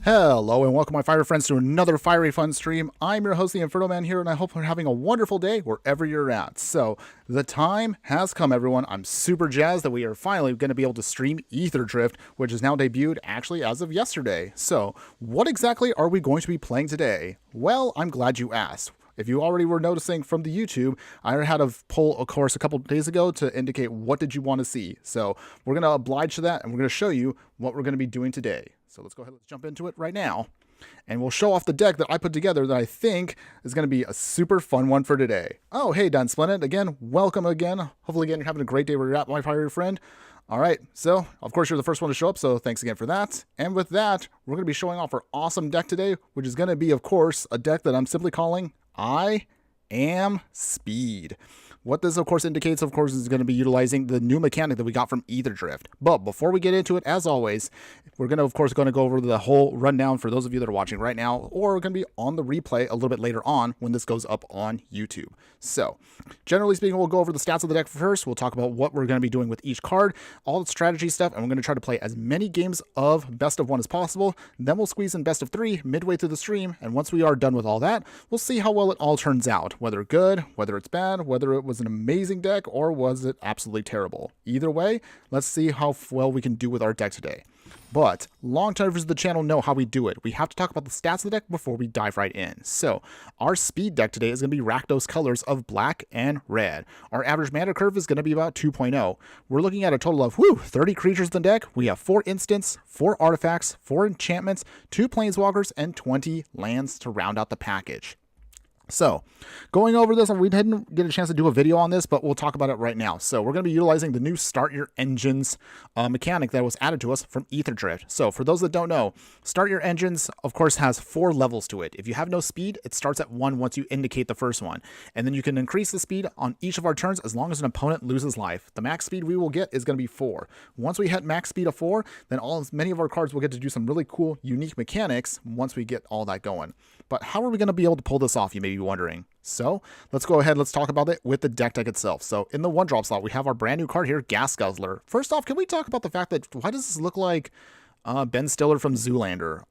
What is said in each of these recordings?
Hello and welcome my fire friends to another fiery fun stream. I'm your host the Infernoman here and I hope you're having a wonderful day wherever you're at. So the time has come everyone. I'm super jazzed that we are finally going to be able to stream Aetherdrift, which is now debuted actually as of yesterday. So what exactly are we going to be playing today? Well, I'm glad you asked. If you already were noticing from the YouTube, I had a poll, of course, a couple days ago to indicate what did you want to see. So we're going to oblige to that and we're going to show you what we're going to be doing today. So let's go ahead, let's jump into it right now. And we'll show off the deck that I put together that I think is going to be a super fun one for today. Oh, hey, Done Splendid. Again, welcome again. Hopefully, again, you're having a great day where you're at, my fiery friend. All right, so, of course, you're the first one to show up, so thanks again for that. And with that, we're going to be showing off our awesome deck today, which is going to be, of course, a deck that I'm simply calling I Am Speed. What this, of course, indicates, of course, is going to be utilizing the new mechanic that we got from Aetherdrift. But before we get into it, as always, we're going to, of course, go over the whole rundown for those of you that are watching right now, or we're going to be on the replay a little bit later on when this goes up on YouTube. So, generally speaking, we'll go over the stats of the deck first. We'll talk about what we're going to be doing with each card, all the strategy stuff, and we're going to try to play as many games of best of one as possible. Then we'll squeeze in best of three midway through the stream, and once we are done with all that, we'll see how well it all turns out, whether good, whether it's bad, whether it was an amazing deck, or was it absolutely terrible. Either way, let's see how well we can do with our deck today. But long-time viewers of the channel know how we do it. We have to talk about the stats of the deck before we dive right in. So, our speed deck today is going to be Rakdos colors of black and red. Our average mana curve is going to be about 2.0. We're looking at a total of 30 creatures in the deck. We have 4 instants, 4 artifacts, 4 enchantments, 2 planeswalkers, and 20 lands to round out the package. So, going over this, we didn't get a chance to do a video on this, but we'll talk about it right now. So, we're going to be utilizing the new Start Your Engines mechanic that was added to us from Aetherdrift. So, for those that don't know, Start Your Engines, of course, has 4 levels to it. If you have no speed, it starts at 1 once you indicate the first one. And then you can increase the speed on each of our turns as long as an opponent loses life. The max speed we will get is going to be 4. Once we hit max speed of 4, then many of our cards will get to do some really cool, unique mechanics once we get all that going. But how are we going to be able to pull this off, you may be wondering? So let's go ahead, let's talk about it with the deck itself. So in the 1-drop slot, we have our brand new card here, Gas Guzzler. First off, can we talk about the fact that, why does this look like Ben Stiller from Zoolander?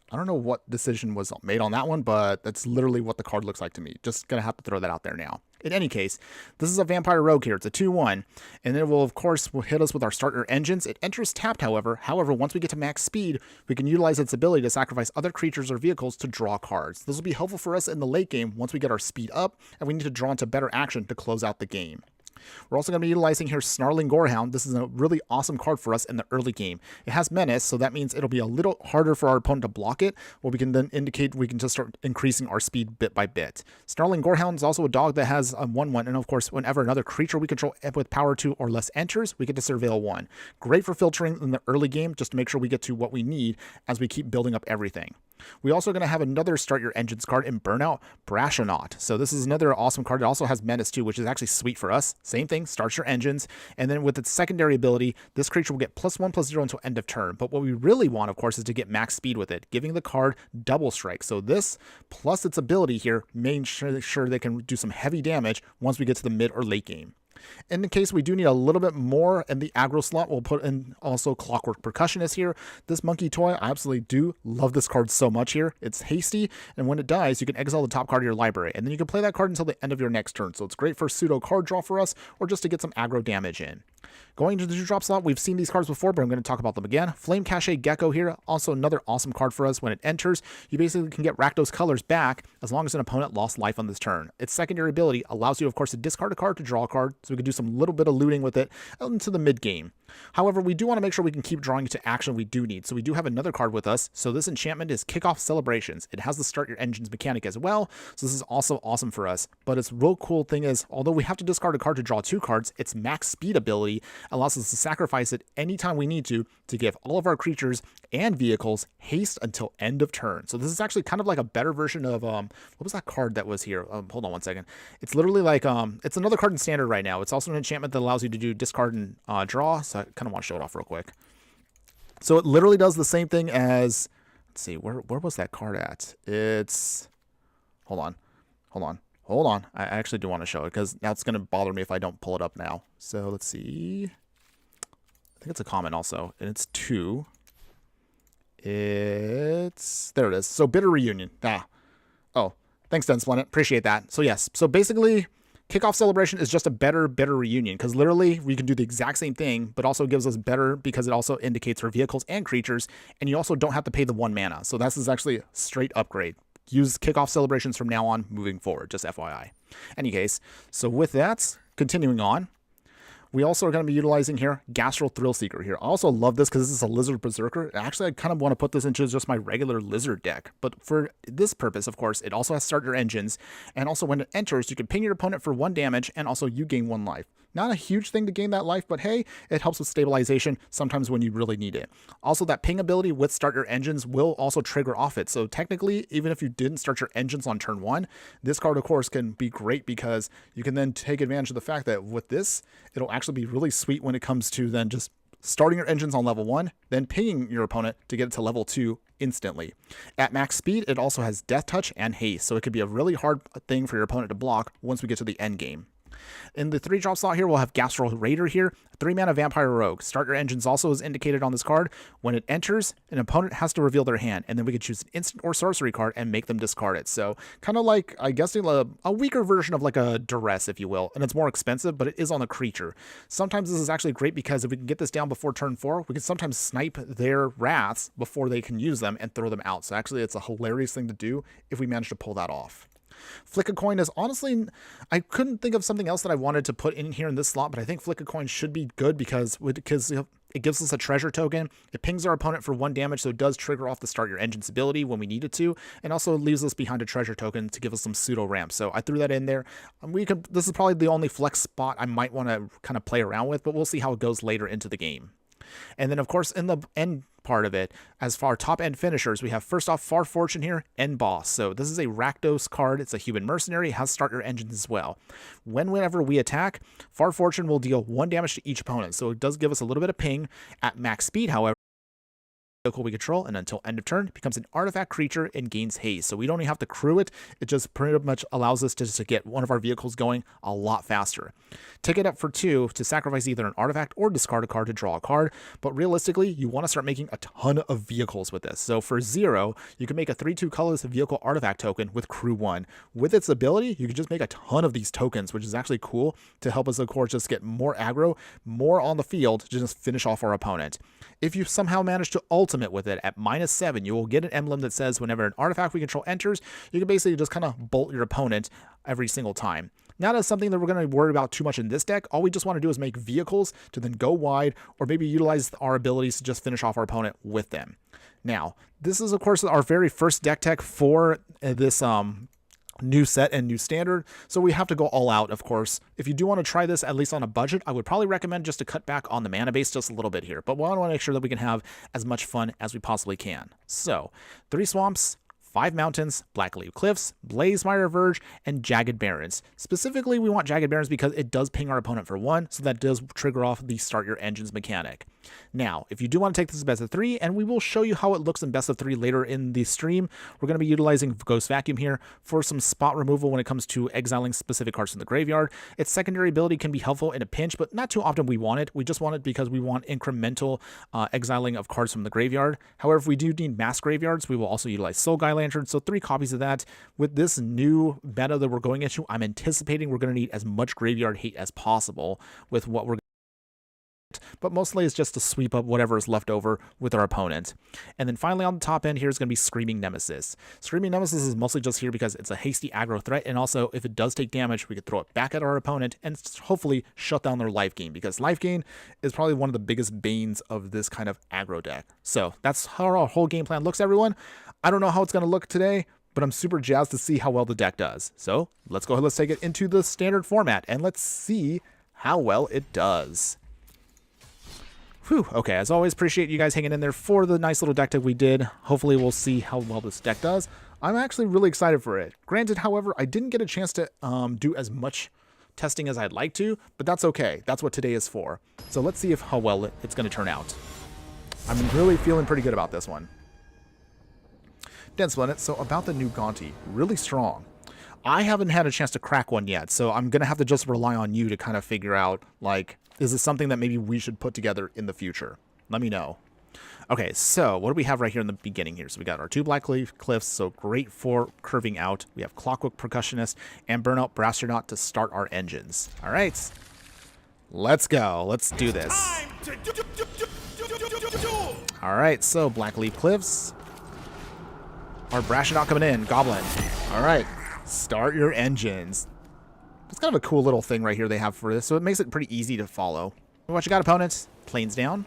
I don't know what decision was made on that one, but that's literally what the card looks like to me. Just going to have to throw that out there now. In any case, this is a Vampire Rogue here. It's a 2/1, and it will, of course, hit us with our Starter Engines. It enters tapped, however. However, once we get to max speed, we can utilize its ability to sacrifice other creatures or vehicles to draw cards. This will be helpful for us in the late game once we get our speed up, and we need to draw into better action to close out the game. We're also going to be utilizing here Snarling Gorehound. This is a really awesome card for us in the early game. It has Menace, so that means it'll be a little harder for our opponent to block it, or we can then indicate we can just start increasing our speed bit by bit. Snarling Gorehound is also a dog that has a 1/1, and of course, whenever another creature we control with power 2 or less enters, we get to Surveil 1. Great for filtering in the early game, just to make sure we get to what we need as we keep building up everything. We also going to have another Start Your Engines card in Burnout, Brashonaut. So this is another awesome card. It also has Menace too, which is actually sweet for us. Same thing, starts your engines. And then with its secondary ability, this creature will get +1/+0 until end of turn. But what we really want, of course, is to get max speed with it, giving the card double strike. So this, plus its ability here, make sure they can do some heavy damage once we get to the mid or late game. In the case we do need a little bit more in the aggro slot, we'll put in also Clockwork Percussionist here. This monkey toy, I absolutely do love this card so much here. It's hasty, and when it dies, you can exile the top card of your library, and then you can play that card until the end of your next turn. So it's great for pseudo card draw for us, or just to get some aggro damage in. Going to the 2-drop slot, we've seen these cards before, but I'm going to talk about them again. Flame Cache Gecko here, also another awesome card for us. When it enters, you basically can get Rakdos colors back as long as an opponent lost life on this turn. Its secondary ability allows you, of course, to discard a card to draw a card, so we can do some little bit of looting with it into the mid game. However, we do want to make sure we can keep drawing into action we do need, so we do have another card with us. So this enchantment is Kickoff Celebrations. It has the Start Your Engines mechanic as well, so this is also awesome for us. But its real cool thing is, although we have to discard a card to draw 2 cards, its max speed ability allows us to sacrifice it anytime we need to give all of our creatures and vehicles haste until end of turn. So this is actually kind of like a better version of, what was that card that was here? Hold on one second. It's literally like, it's another card in Standard right now. It's also an enchantment that allows you to do discard and draw, so I kind of want to show it off real quick. So it literally does the same thing as, let's see, where was that card at? It's, hold on. I actually do want to show it, because now it's going to bother me if I don't pull it up now. So let's see. I think it's a common also, and it's 2. There it is. So Bitter Reunion. Oh, thanks, Den Splendid. Appreciate that. So yes, so basically, Kickoff Celebration is just a better Bitter Reunion, because literally we can do the exact same thing, but also gives us better because it also indicates our vehicles and creatures, and you also don't have to pay the 1 mana. So this is actually a straight upgrade. Use Kickoff Celebrations from now on moving forward, just FYI. Any case, so with that, continuing on, we also are going to be utilizing here Gastral Thrillseeker here. I also love this because this is a Lizard Berserker. Actually, I kind of want to put this into just my regular Lizard deck. But for this purpose, of course, it also has starter engines. And also when it enters, you can ping your opponent for 1 damage, and also you gain 1 life. Not a huge thing to gain that life, but hey, it helps with stabilization sometimes when you really need it. Also, that ping ability with starter engines will also trigger off it. So technically, even if you didn't start your engines on turn 1, this card, of course, can be great because you can then take advantage of the fact that with this, it'll actually be really sweet when it comes to then just starting your engines on level 1, then pinging your opponent to get it to level 2 instantly. At max speed, it also has Death Touch and Haste, so it could be a really hard thing for your opponent to block once we get to the end game. In the 3-drop slot here, we'll have Gastral Raider here, 3-mana Vampire Rogue. Starter engines also is indicated on this card. When it enters, an opponent has to reveal their hand, and then we can choose an instant or sorcery card and make them discard it. So kind of like, I guess, a weaker version of like a Duress, if you will, and it's more expensive, but it is on the creature. Sometimes this is actually great because if we can get this down before turn 4, we can sometimes snipe their Wraths before they can use them and throw them out. So actually, it's a hilarious thing to do if we manage to pull that off. Flick a Coin is honestly, I couldn't think of something else that I wanted to put in here in this slot, but I think Flick a Coin should be good because it gives us a treasure token. It pings our opponent for 1 damage, so it does trigger off the start your engine's ability when we need it to, and also leaves us behind a treasure token to give us some pseudo ramp. So I threw that in there. This is probably the only flex spot I might want to kind of play around with, but we'll see how it goes later into the game. And then, of course, in the end part of it, as far top end finishers, we have first off Far Fortune here, End Boss. So this is a Rakdos card. It's a human mercenary, has starter engines as well. Whenever we attack, Far Fortune will deal 1 damage to each opponent. So it does give us a little bit of ping. At max speed, however, vehicle we control, and until end of turn, it becomes an artifact creature and gains haste. So we don't even have to crew it. It just pretty much allows us to get one of our vehicles going a lot faster. Take it up for 2 to sacrifice either an artifact or discard a card to draw a card. But realistically, you want to start making a ton of vehicles with this. So for 0, you can make a 3/2 colorless vehicle artifact token with crew 1. With its ability, you can just make a ton of these tokens, which is actually cool to help us, of course, just get more aggro, more on the field to just finish off our opponent. If you somehow manage to ultimate with it at -7, you will get an emblem that says whenever an artifact we control enters, you can basically just kind of bolt your opponent every single time. Not as something that we're going to worry about too much in this deck. All we just want to do is make vehicles to then go wide, or maybe utilize our abilities to just finish off our opponent with them. Now, this is, of course, our very first deck tech for this new set and new standard, so we have to go all out, of course. If you do want to try this, at least on a budget, I would probably recommend just to cut back on the mana base just a little bit here, but we want to make sure that we can have as much fun as we possibly can. So, 3 swamps, 5 mountains, Blackleaf Cliffs, Blazemire Verge, and Jagged Barrens. Specifically, we want Jagged Barrens because it does ping our opponent for 1, so that does trigger off the start your engines mechanic. Now, if you do want to take this as best of 3, and we will show you how it looks in best of 3 later in the stream, we're going to be utilizing Ghost Vacuum here for some spot removal when it comes to exiling specific cards from the graveyard. Its secondary ability can be helpful in a pinch, but not too often we want it. We just want it because we want incremental exiling of cards from the graveyard. However, if we do need mass graveyards, we will also utilize Soul Guy Lantern, so 3 copies of that. With this new meta that we're going into, I'm anticipating we're going to need as much graveyard hate as possible with what we're, but mostly it's just to sweep up whatever is left over with our opponent. And then finally on the top end here is going to be Screaming Nemesis. Screaming Nemesis is mostly just here because it's a hasty aggro threat, and also if it does take damage, we could throw it back at our opponent and hopefully shut down their life gain, because life gain is probably one of the biggest banes of this kind of aggro deck. So that's how our whole game plan looks, everyone. I don't know how it's going to look today, but I'm super jazzed to see how well the deck does. So let's go ahead, let's take it into the standard format, and let's see how well it does. Whew, okay, as always, appreciate you guys hanging in there for the nice little deck tech we did. Hopefully we'll see how well this deck does. I'm actually really excited for it. Granted, however, I didn't get a chance to do as much testing as I'd like to, but that's okay. That's what today is for. So let's see how well it's going to turn out. I'm really feeling pretty good about this one. Den Splendid, so about the new Gonti, really strong. I haven't had a chance to crack one yet, so I'm going to have to just rely on you to kind of figure out, like, is this something that maybe we should put together in the future? Let me know. Okay, so what do we have right here in the beginning here? So we got our 2 Black Cliffs, so great for curving out. We have Clockwork Percussionist and Burnout Brastronaut to start our engines. All right, let's go. Let's do this. All right, so Black Leaf Cliffs. Our Brastronaut coming in. Goblin. All right, start your engines. It's kind of a cool little thing right here they have for this, so it makes it pretty easy to follow. What you got, opponents? Planes down.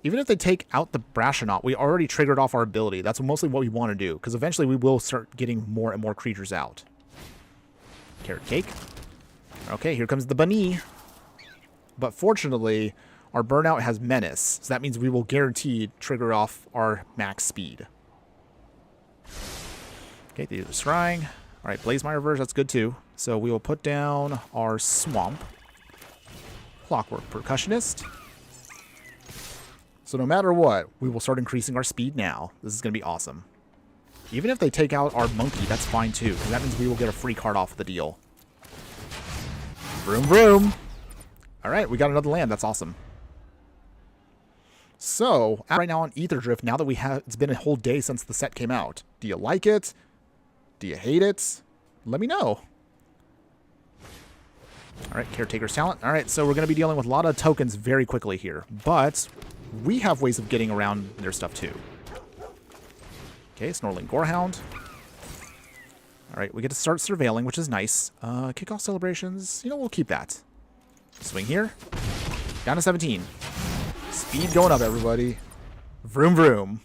Even if they take out the Brastronaut, we already triggered off our ability. That's mostly what we want to do, because eventually we will start getting more and more creatures out. Carrot Cake. Okay, here comes the bunny. But fortunately, our Burnout has Menace, so that means we will guaranteed trigger off our max speed. Okay, the Scrying. All right, Blaze My Reverse, that's good too. So we will put down our Swamp. Clockwork Percussionist. So no matter what, we will start increasing our speed now. This is going to be awesome. Even if they take out our Monkey, that's fine too, because that means we will get a free card off of the deal. Vroom, vroom. All right, we got another land. That's awesome. So, right now on Aetherdrift, now that we have, it's been a whole day since the set came out. Do you like it? Do you hate it? Let me know. All right, Caretaker's Talent. All right, so we're going to be dealing with a lot of tokens very quickly here, but we have ways of getting around their stuff too. Okay, Snorling Gorehound. All right, we get to start surveilling, which is nice. Kickoff celebrations, you know, we'll keep that. Swing here. Down to 17. Speed going up, everybody. Vroom, vroom.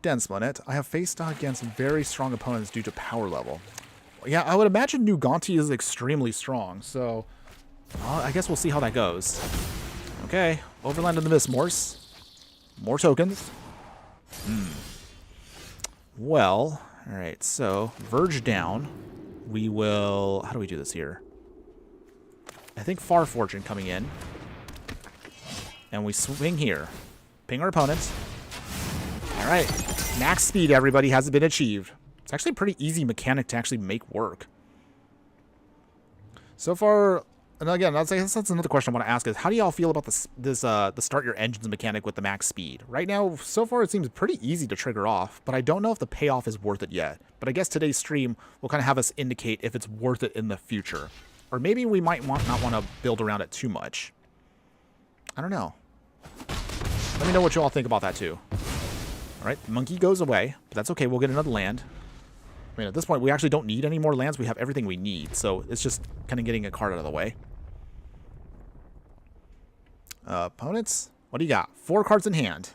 Dense Planet. I have faced against very strong opponents due to power level. Yeah, I would imagine New Gonti is extremely strong, so I guess we'll see how that goes. Okay, Overland of the Mistmorse. More tokens. Well, alright, so Verge down. We will... How do we do this here? I think Far Fortune coming in. And we swing here. Ping our opponent. Alright, max speed, everybody, hasn't been achieved. It's actually a pretty easy mechanic to actually make work. So far... And again, that's another question I want to ask is, how do y'all feel about the start your engines mechanic with the max speed? Right now, so far it seems pretty easy to trigger off, but I don't know if the payoff is worth it yet. But I guess today's stream will kind of have us indicate if it's worth it in the future. Or maybe we might not want to build around it too much. I don't know. Let me know what you all think about that too. Alright, Monkey goes away, but that's okay, we'll get another land. I mean, at this point, we actually don't need any more lands. We have everything we need, so it's just kind of getting a card out of the way. Opponents, what do you got? 4 cards in hand.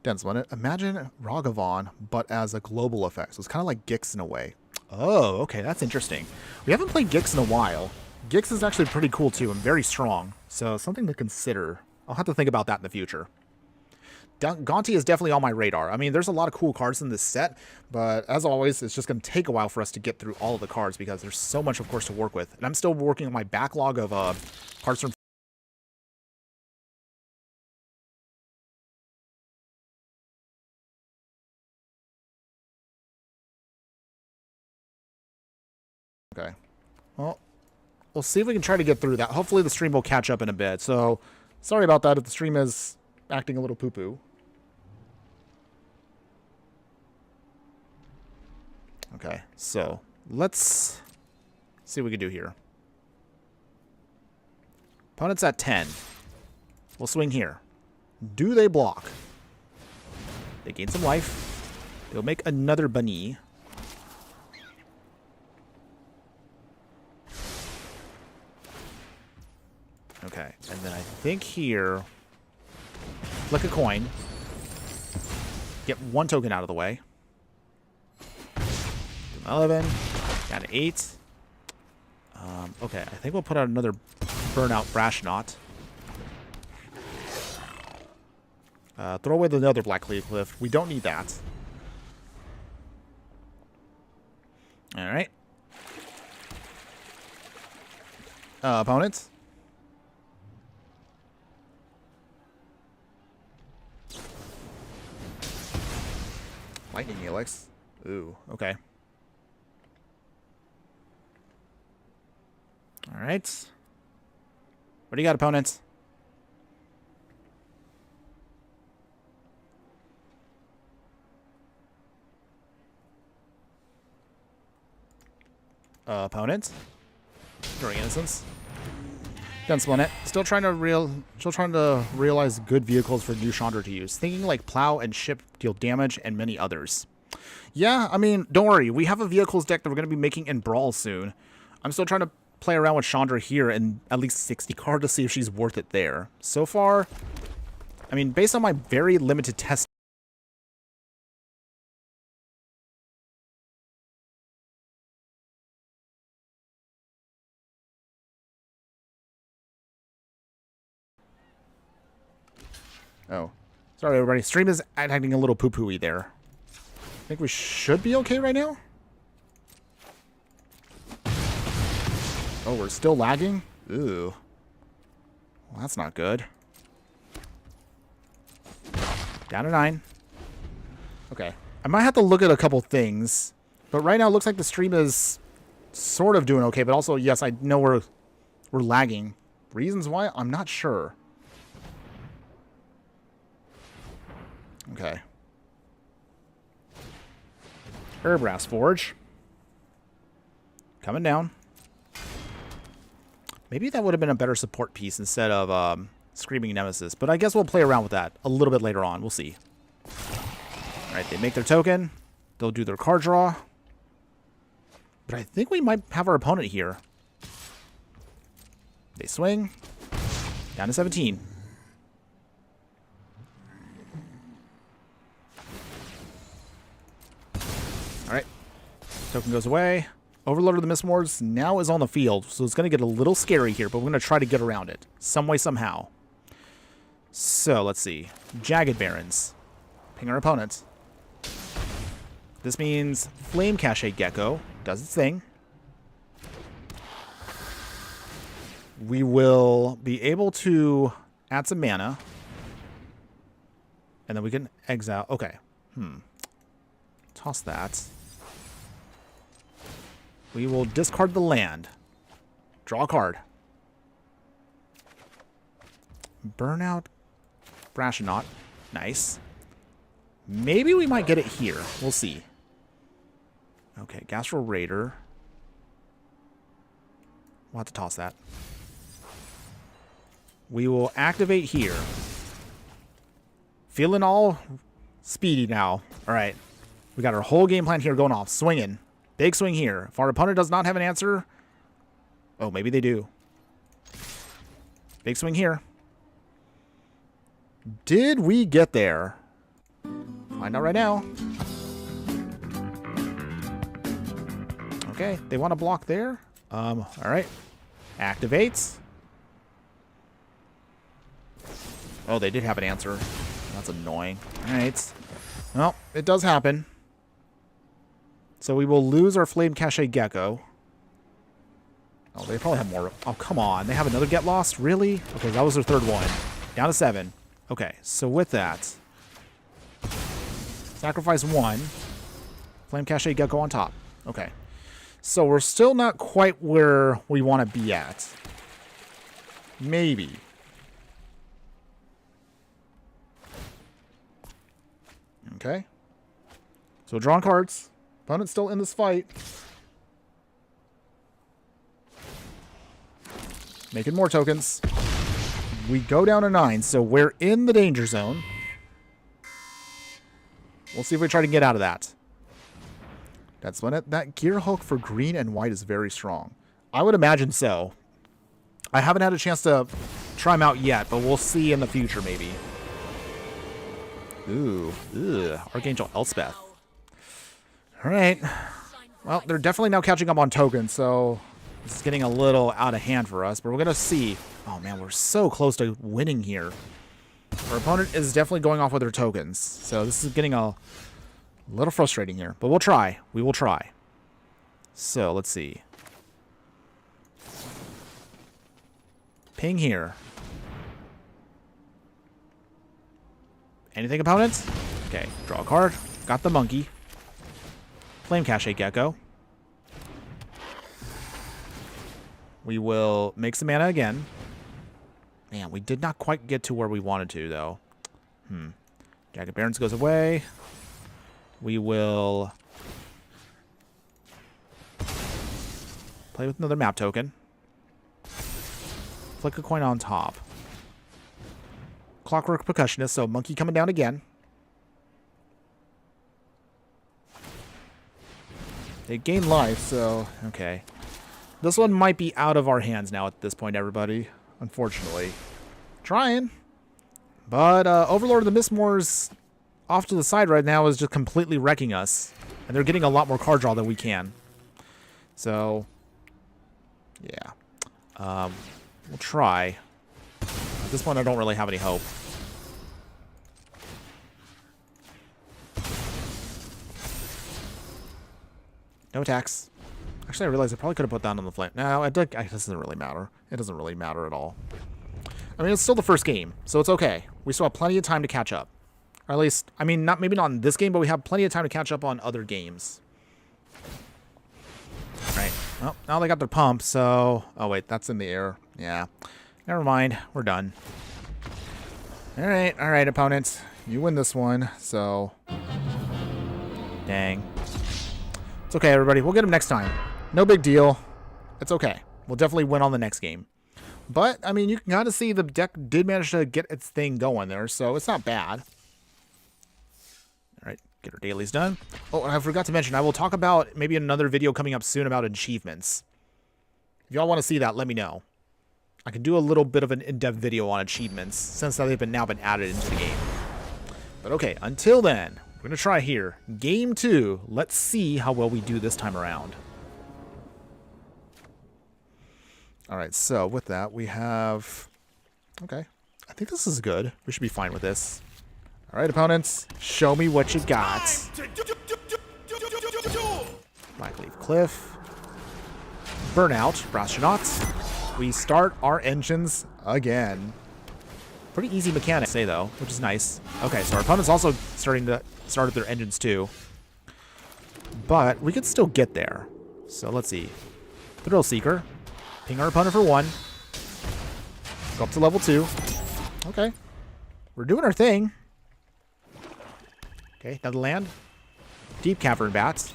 Dense Planet. Imagine Ragavan, but as a global effect. So it's kind of like Gix in a way. Oh, okay, that's interesting. We haven't played Gix in a while. Gix is actually pretty cool too and very strong, so something to consider. I'll have to think about that in the future. Gonti is definitely on my radar. I mean, there's a lot of cool cards in this set, but as always, it's just going to take a while for us to get through all of the cards because there's so much, of course, to work with. And I'm still working on my backlog of cards from... Okay. Well, we'll see if we can try to get through that. Hopefully the stream will catch up in a bit. So, sorry about that if the stream is acting a little poo-poo. Okay, so let's see what we can do here. Opponent's at 10. We'll swing here. Do they block? They gain some life. They'll make another bunny. Okay, and then I think here, flick a coin. Get 1 token out of the way. 11, got an 8. Okay, I think we'll put out another Burnout Brastronaut. Throw away the other Black Cliff. We don't need that. Alright. Opponents. Lightning Helix. Ooh, okay. All right. What do you got, opponents? Opponents. During Innocence. Gunsplinit. Still trying to realize good vehicles for new Chandra to use. Thinking like Plow and Ship deal damage and many others. Yeah, I mean, don't worry. We have a vehicles deck that we're going to be making in Brawl soon. I'm still trying to play around with Chandra here and at least 60 card to see if she's worth it there. So far, I mean, based on my very limited test. Oh, sorry everybody. Stream is acting a little poo-poo-y there. I think we should be okay right now. Oh, we're still lagging? Ooh. Well, that's not good. Down to 9. Okay. I might have to look at a couple things. But right now it looks like the stream is sort of doing okay. But also, yes, I know we're lagging. Reasons why? I'm not sure. Okay. Airbrass Forge. Coming down. Maybe that would have been a better support piece instead of Screaming Nemesis. But I guess we'll play around with that a little bit later on. We'll see. Alright, they make their token. They'll do their card draw. But I think we might have our opponent here. They swing. Down to 17. Alright. Token goes away. Overlord of the Mistmords now is on the field, so it's going to get a little scary here, but we're going to try to get around it. Some way, somehow. So, let's see. Jagged Barons. Ping our opponents. This means Flame Cache Gecko does its thing. We will be able to add some mana. And then we can exile. Okay. Toss that. We will discard the land. Draw a card. Burnout Brassionaut. Nice. Maybe we might get it here. We'll see. Okay, Gastro Raider. We'll have to toss that. We will activate here. Feeling all speedy now. Alright. We got our whole game plan here going off. Swinging. Big swing here. If our opponent does not have an answer... Oh, maybe they do. Big swing here. Did we get there? Find out right now. Okay, they want to block there. Alright. Activates. Oh, they did have an answer. That's annoying. Alright. Well, it does happen. So we will lose our Flame Cache Gecko. Oh, they probably have more. Oh, come on. They have another Get Lost? Really? Okay, that was their third one. Down to 7. Okay, so with that, sacrifice 1. Flame Cache Gecko on top. Okay. So we're still not quite where we want to be at. Maybe. Okay. So drawing cards. Opponent's still in this fight. Making more tokens. We go down to 9, so we're in the danger zone. We'll see if we try to get out of that. That's when that Gear Hulk for green and white is very strong. I would imagine so. I haven't had a chance to try them out yet, but we'll see in the future maybe. Ooh, Archangel Elspeth. Alright. Well, they're definitely now catching up on tokens, so this is getting a little out of hand for us, but we're going to see. Oh man, we're so close to winning here. Our opponent is definitely going off with their tokens, so this is getting a little frustrating here, but we'll try. We will try. So, let's see. Ping here. Anything, opponents? Okay, draw a card. Got the monkey. Flame Cache Gecko. We will make some mana again. Man, we did not quite get to where we wanted to, though. Jagged Barrens goes away. We will play with another map token. Flick a coin on top. Clockwork Percussionist, so Monkey coming down again. They gain life, so okay. This one might be out of our hands now at this point, everybody. Unfortunately. Trying. But Overlord of the Mistmoors off to the side right now is just completely wrecking us. And they're getting a lot more card draw than we can. So, yeah. We'll try. At this point, I don't really have any hope. No attacks. Actually, I realized I probably could have put that on the flame. No, it doesn't really matter. It doesn't really matter at all. I mean, it's still the first game, so it's okay. We still have plenty of time to catch up. Or at least, I mean, maybe not in this game, but we have plenty of time to catch up on other games. Right. Well, now they got their pump, so... Oh, wait, that's in the air. Yeah. Never mind. We're done. Alright, opponent. You win this one, so... Dang. It's okay, everybody. We'll get him next time. No big deal. It's okay. We'll definitely win on the next game. But, I mean, you can kind of see the deck did manage to get its thing going there, so it's not bad. Alright, get our dailies done. Oh, and I forgot to mention, I will talk about maybe another video coming up soon about achievements. If y'all want to see that, let me know. I can do a little bit of an in-depth video on achievements, since they've now been added into the game. But okay, until then, we're going to try here. Game 2. Let's see how well we do this time around. Alright, so with that, we have... Okay. I think this is good. We should be fine with this. Alright, opponents. Show me what you got. Blackleaf Cliff. Burnout. Brastronaut. We start our engines again. Pretty easy mechanic, say though, which is nice. Okay, so our opponent's also starting to start their engines too. But we could still get there. So let's see. Thrill Seeker. Ping our opponent for 1. Go up to level 2. Okay. We're doing our thing. Okay, another land. Deep Cavern Bats.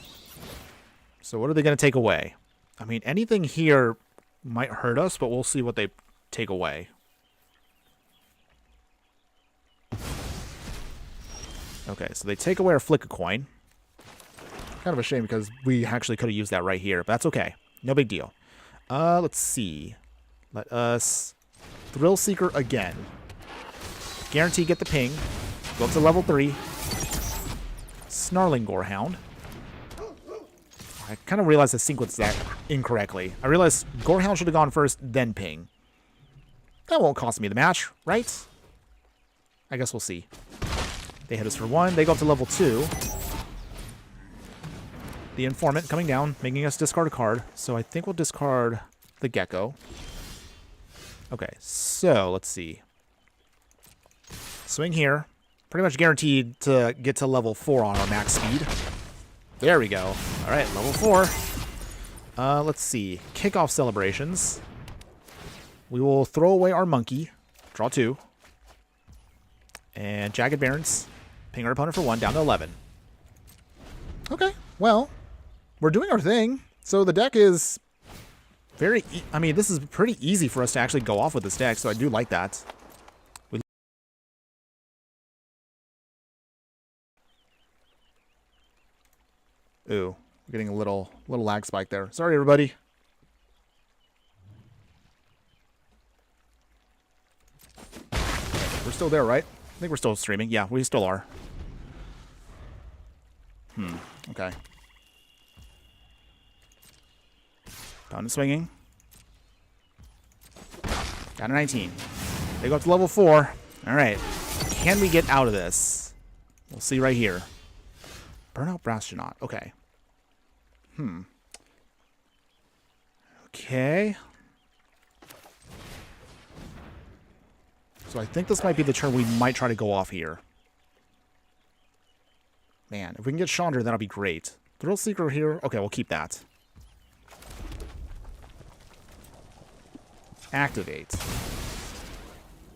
So what are they going to take away? I mean, anything here might hurt us, but we'll see what they take away. Okay, so they take away our Flick a Coin. Kind of a shame because we actually could have used that right here, but that's okay. No big deal. Let's see. Let us Thrill Seeker again. Guarantee get the ping. Go up to level 3. Snarling Gorehound. I kind of realized I sequenced that incorrectly. I realized Gorehound should have gone first, then ping. That won't cost me the match, right? I guess we'll see. They hit us for 1. They go up to level 2. The Informant coming down, making us discard a card. So I think we'll discard the Gecko. Okay, so let's see. Swing here. Pretty much guaranteed to get to level 4 on our max speed. There we go. All right, level 4. Let's see. Kickoff Celebrations. We will throw away our Monkey. Draw 2. And Jagged Barrens. Ping our opponent for 1, down to 11. Okay, well, we're doing our thing. So the deck is very... I mean, this is pretty easy for us to actually go off with this deck, so I do like that. Ooh, we're getting a little lag spike there. Sorry, everybody. We're still there, right? I think we're still streaming. Yeah, we still are. Okay. Opponent swinging. Got a 19. They go up to level 4. All right. Can we get out of this? We'll see right here. Burnout Brastronaut. Okay. Okay. So I think this might be the turn we might try to go off here. Man, if we can get Chandra, that'll be great. Thrill Seeker here. Okay, we'll keep that. Activate.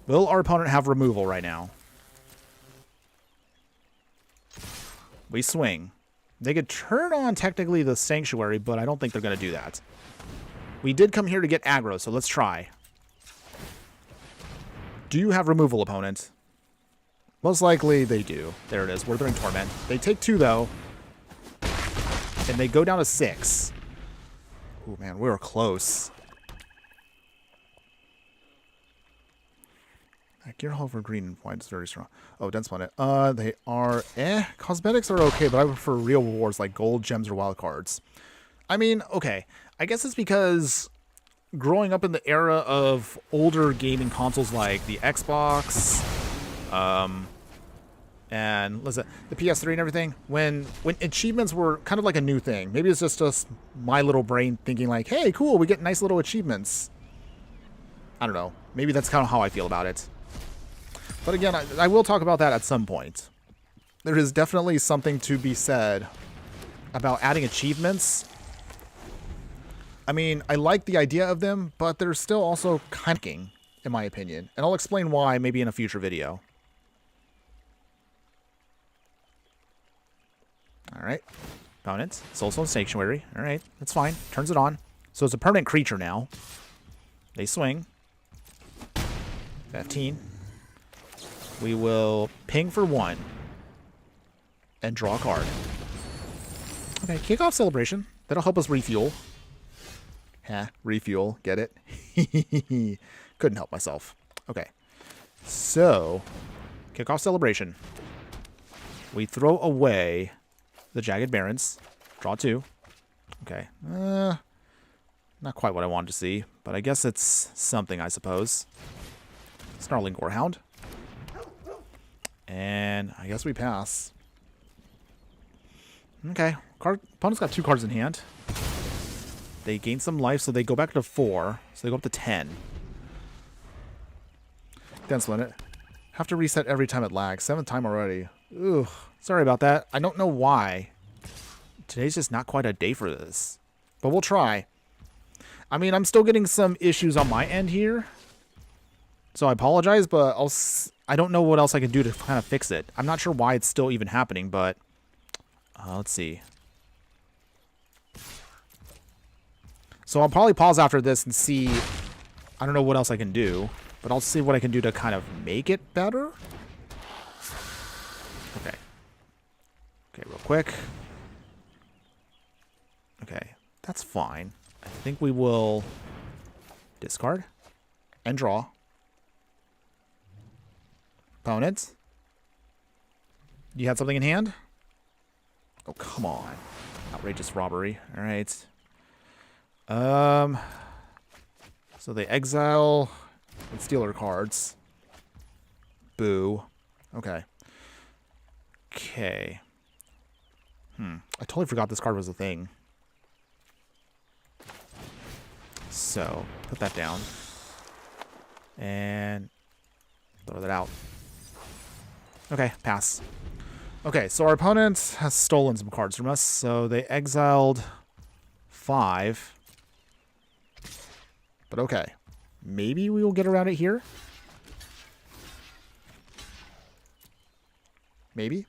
Will our opponent have removal right now? We swing. They could turn on technically the Sanctuary, but I don't think they're going to do that. We did come here to get aggro, so let's try. Do you have removal, opponent? Most likely they do. There it is. Withering Torment. They take 2, though. And they go down to 6. Oh, man, we were close. Gear Hall for green and white is very strong. Oh, Dense Planet. They are cosmetics are okay, but I prefer real rewards like gold, gems, or wild cards. I mean, okay. I guess it's because growing up in the era of older gaming consoles like the Xbox, and the PS3 and everything, when achievements were kind of like a new thing. Maybe it's just my little brain thinking like, hey, cool, we get nice little achievements. I don't know. Maybe that's kind of how I feel about it. But again, I will talk about that at some point. There is definitely something to be said about adding achievements. I mean, I like the idea of them, but they're still also kind of, in my opinion. And I'll explain why maybe in a future video. Alright. Opponent. Soulstone Sanctuary. Alright, that's fine. Turns it on. So it's a permanent creature now. They swing. 15. We will ping for 1 and draw a card. Okay, kick off Celebration. That'll help us refuel. Refuel. Get it? Couldn't help myself. Okay. So, kick off Celebration. We throw away the Jagged Barrens. Draw 2. Okay. Not quite what I wanted to see, but I guess it's something, I suppose. Snarling Gorehound. And I guess we pass. Okay. Opponent's got 2 cards in hand. They gain some life, so they go back to 4. So they go up to 10. Dense Limit. Have to reset every time it lags. 7th time already. Ugh. Sorry about that. I don't know why. Today's just not quite a day for this. But we'll try. I mean, I'm still getting some issues on my end here. So I apologize, but I don't know what else I can do to kind of fix it. I'm not sure why it's still even happening, but let's see. So I'll probably pause after this and see. I don't know what else I can do, but I'll see what I can do to kind of make it better. Okay. Okay, real quick. Okay, that's fine. I think we will discard and draw. Opponent. You had something in hand? Oh, come on. Outrageous robbery. All right. So they exile and steal our cards. Boo. Okay. Okay. I totally forgot this card was a thing. So, put that down. And throw that out. Okay, pass. Okay, so our opponent has stolen some cards from us. So they exiled 5. But okay. Maybe we will get around it here. Maybe.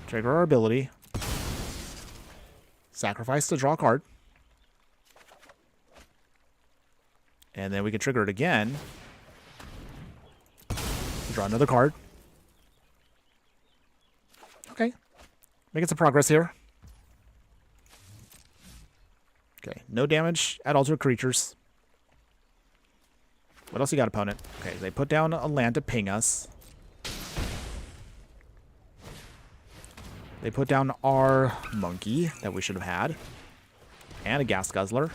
Trigger our ability. Sacrifice to draw a card. And then we can trigger it again. Draw another card. Okay. Making some progress here. Okay. No damage at all to creatures. What else you got, opponent? Okay. They put down a land to ping us. They put down our monkey that we should have had. And a gas guzzler.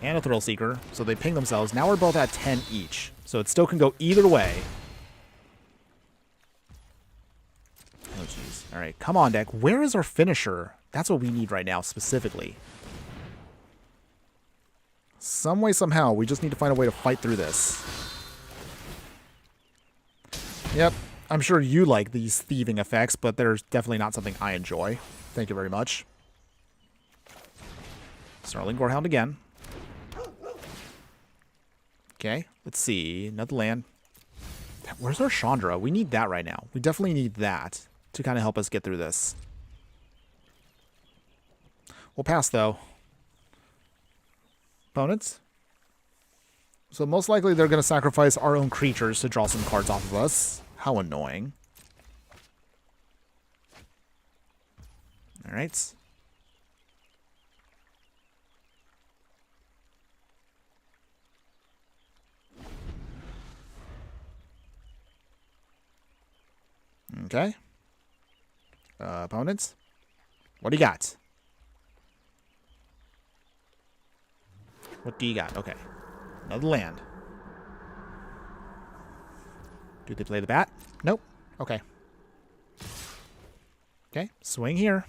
And a Thrill Seeker. So they ping themselves. Now we're both at 10 each. So it still can go either way. Oh, jeez. All right. Come on, deck. Where is our finisher? That's what we need right now, specifically. Some way, somehow, we just need to find a way to fight through this. Yep. I'm sure you like these thieving effects, but there's definitely not something I enjoy. Thank you very much. Snarling Gorehound again. Okay, let's see. Another land. Where's our Chandra? We need that right now. We definitely need that to kind of help us get through this. We'll pass, though. Opponents? So most likely they're going to sacrifice our own creatures to draw some cards off of us. How annoying. Alright. Okay. Opponents? What do you got? What do you got? Okay. Another land. Do they play the bat? Nope. Okay. Okay. Swing here.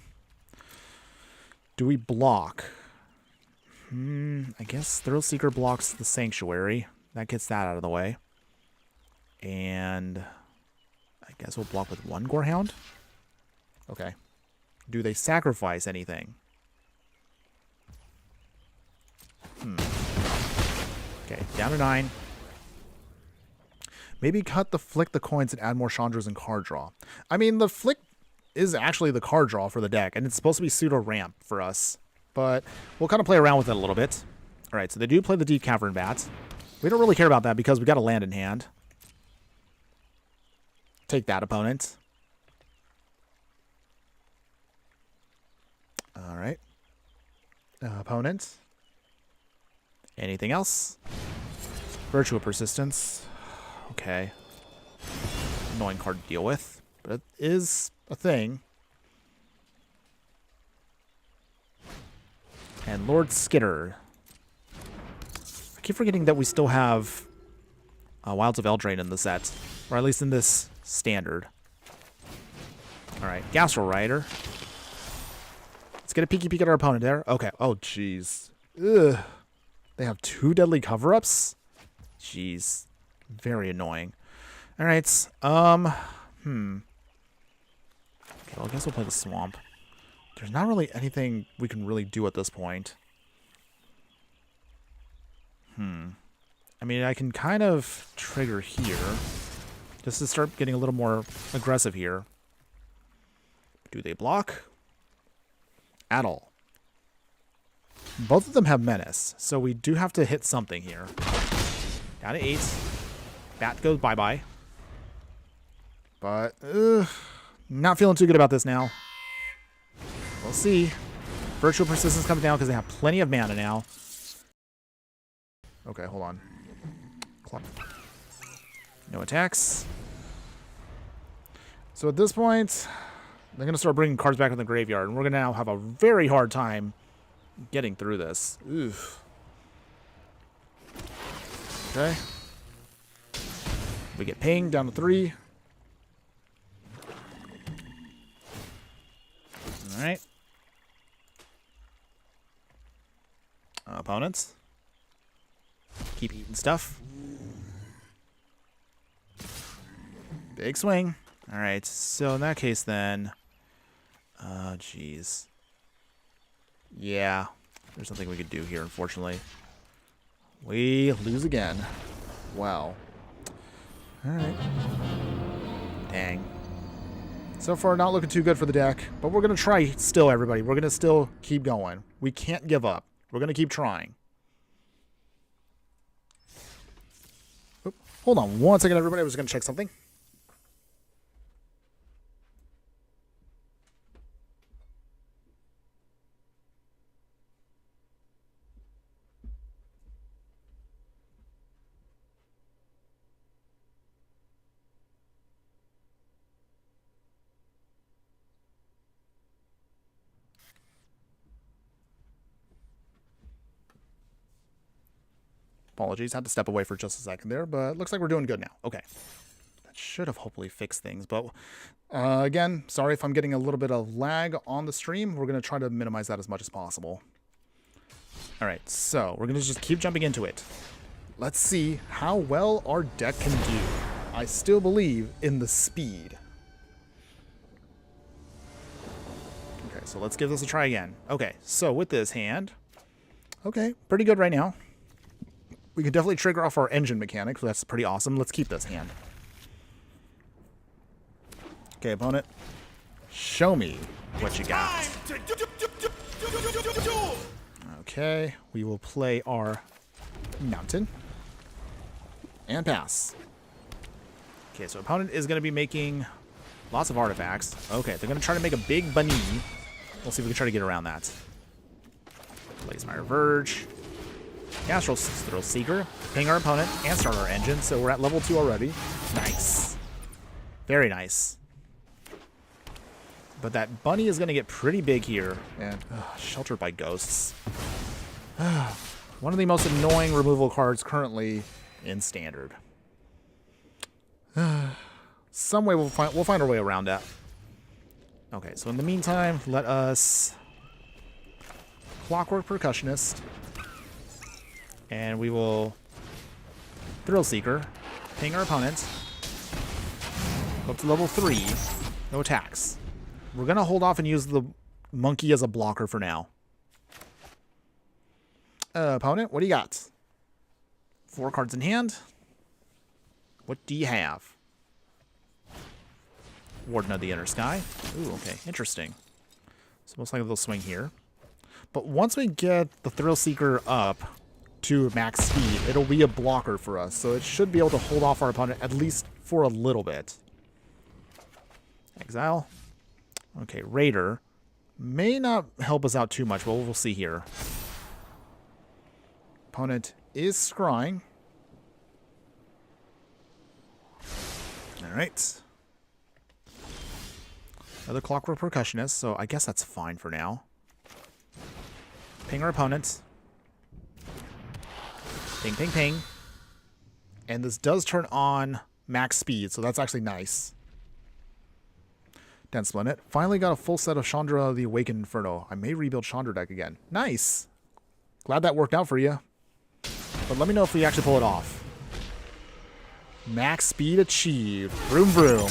Do we block? I guess Thrill Seeker blocks the Sanctuary. That gets that out of the way. And I guess we'll block with one Gorehound. Okay. Do they sacrifice anything? Okay, down to 9. Maybe cut the flick the coins and add more Chandras and card draw. I mean, the flick is actually the card draw for the deck, and it's supposed to be pseudo ramp for us. But we'll kind of play around with it a little bit. All right, so they do play the Deep Cavern Bat. We don't really care about that because we got a land in hand. Take that, opponent. All right. Opponent. Anything else? Virtual Persistence. Okay. Annoying card to deal with, but it is a thing. And Lord Skitter. I keep forgetting that we still have Wilds of Eldraine in the set, or at least in this standard. Alright, Gastro Rider. Let's get a peeky peek at our opponent there. Okay. Oh, jeez. Ugh. They have 2 deadly cover-ups? Jeez. Very annoying. Alright. Okay, well, I guess we'll play the Swamp. There's not really anything we can really do at this point. I mean, I can kind of trigger here. Just to start getting a little more aggressive here. Do they block? At all. Both of them have Menace, so we do have to hit something here. Down to 8. Bat goes bye-bye. But, not feeling too good about this now. We'll see. Virtual Persistence comes down because they have plenty of mana now. Okay, hold on. Clock. No attacks. So at this point, they're going to start bringing cards back in the graveyard, and we're going to now have a very hard time getting through this. Oof. Okay. We get ping down to 3. Alright. Opponents. Keep eating stuff. Big swing. Alright, so in that case then... jeez. Yeah, there's nothing we could do here, unfortunately. We lose again. Wow. Alright. Dang. So far, not looking too good for the deck, but we're going to try still, everybody. We're going to still keep going. We can't give up. We're going to keep trying. Oop, hold on one second, everybody. I was going to check something. Apologies, had to step away for just a second there, but looks like we're doing good now. Okay. That should have hopefully fixed things, but again, sorry if I'm getting a little bit of lag on the stream. We're going to try to minimize that as much as possible. All right, so we're going to just keep jumping into it. Let's see how well our deck can do. I still believe in the speed. Okay, so let's give this a try again. Okay, so with this hand, Okay, pretty good right now. We can definitely trigger off our engine mechanics, so that's pretty awesome. Let's keep this hand. Okay, opponent. Show me what you got. Okay, we will play our mountain. And pass. Okay, so opponent is going to be making lots of artifacts. Okay, they're going to try to make a big bunny. We'll see if we can try to get around that. Blazemire Verge. Astral Thrill Seeker. Ping our opponent and start our engine, so we're at level 2 already. Nice. Very nice. But that bunny is going to get pretty big here. And sheltered by ghosts. One of the most annoying removal cards currently in Standard. Some way we'll find our way around that. Okay, so in the meantime, let us Clockwork Percussionist. And we will Thrill Seeker. Ping our opponent. Go up to level 3. No attacks. We're going to hold off and use the monkey as a blocker for now. Opponent, what do you got? 4 cards in hand. What do you have? Warden of the Inner Sky. Ooh, okay, interesting. So most likely they'll swing here. But once we get the Thrill Seeker up to max speed, it'll be a blocker for us. So it should be able to hold off our opponent at least for a little bit. Exile. Okay, Raider. May not help us out too much, but we'll see here. Opponent is scrying. Alright. Another Clockwork Percussionist, so I guess that's fine for now. Ping our opponent. Ping, ping, ping. And this does turn on max speed, so that's actually nice. Dense Splendid. Finally got a full set of Chandra the Awakened Inferno. I may rebuild Chandra deck again. Nice. Glad that worked out for you. But let me know if we actually pull it off. Max speed achieved. Vroom vroom.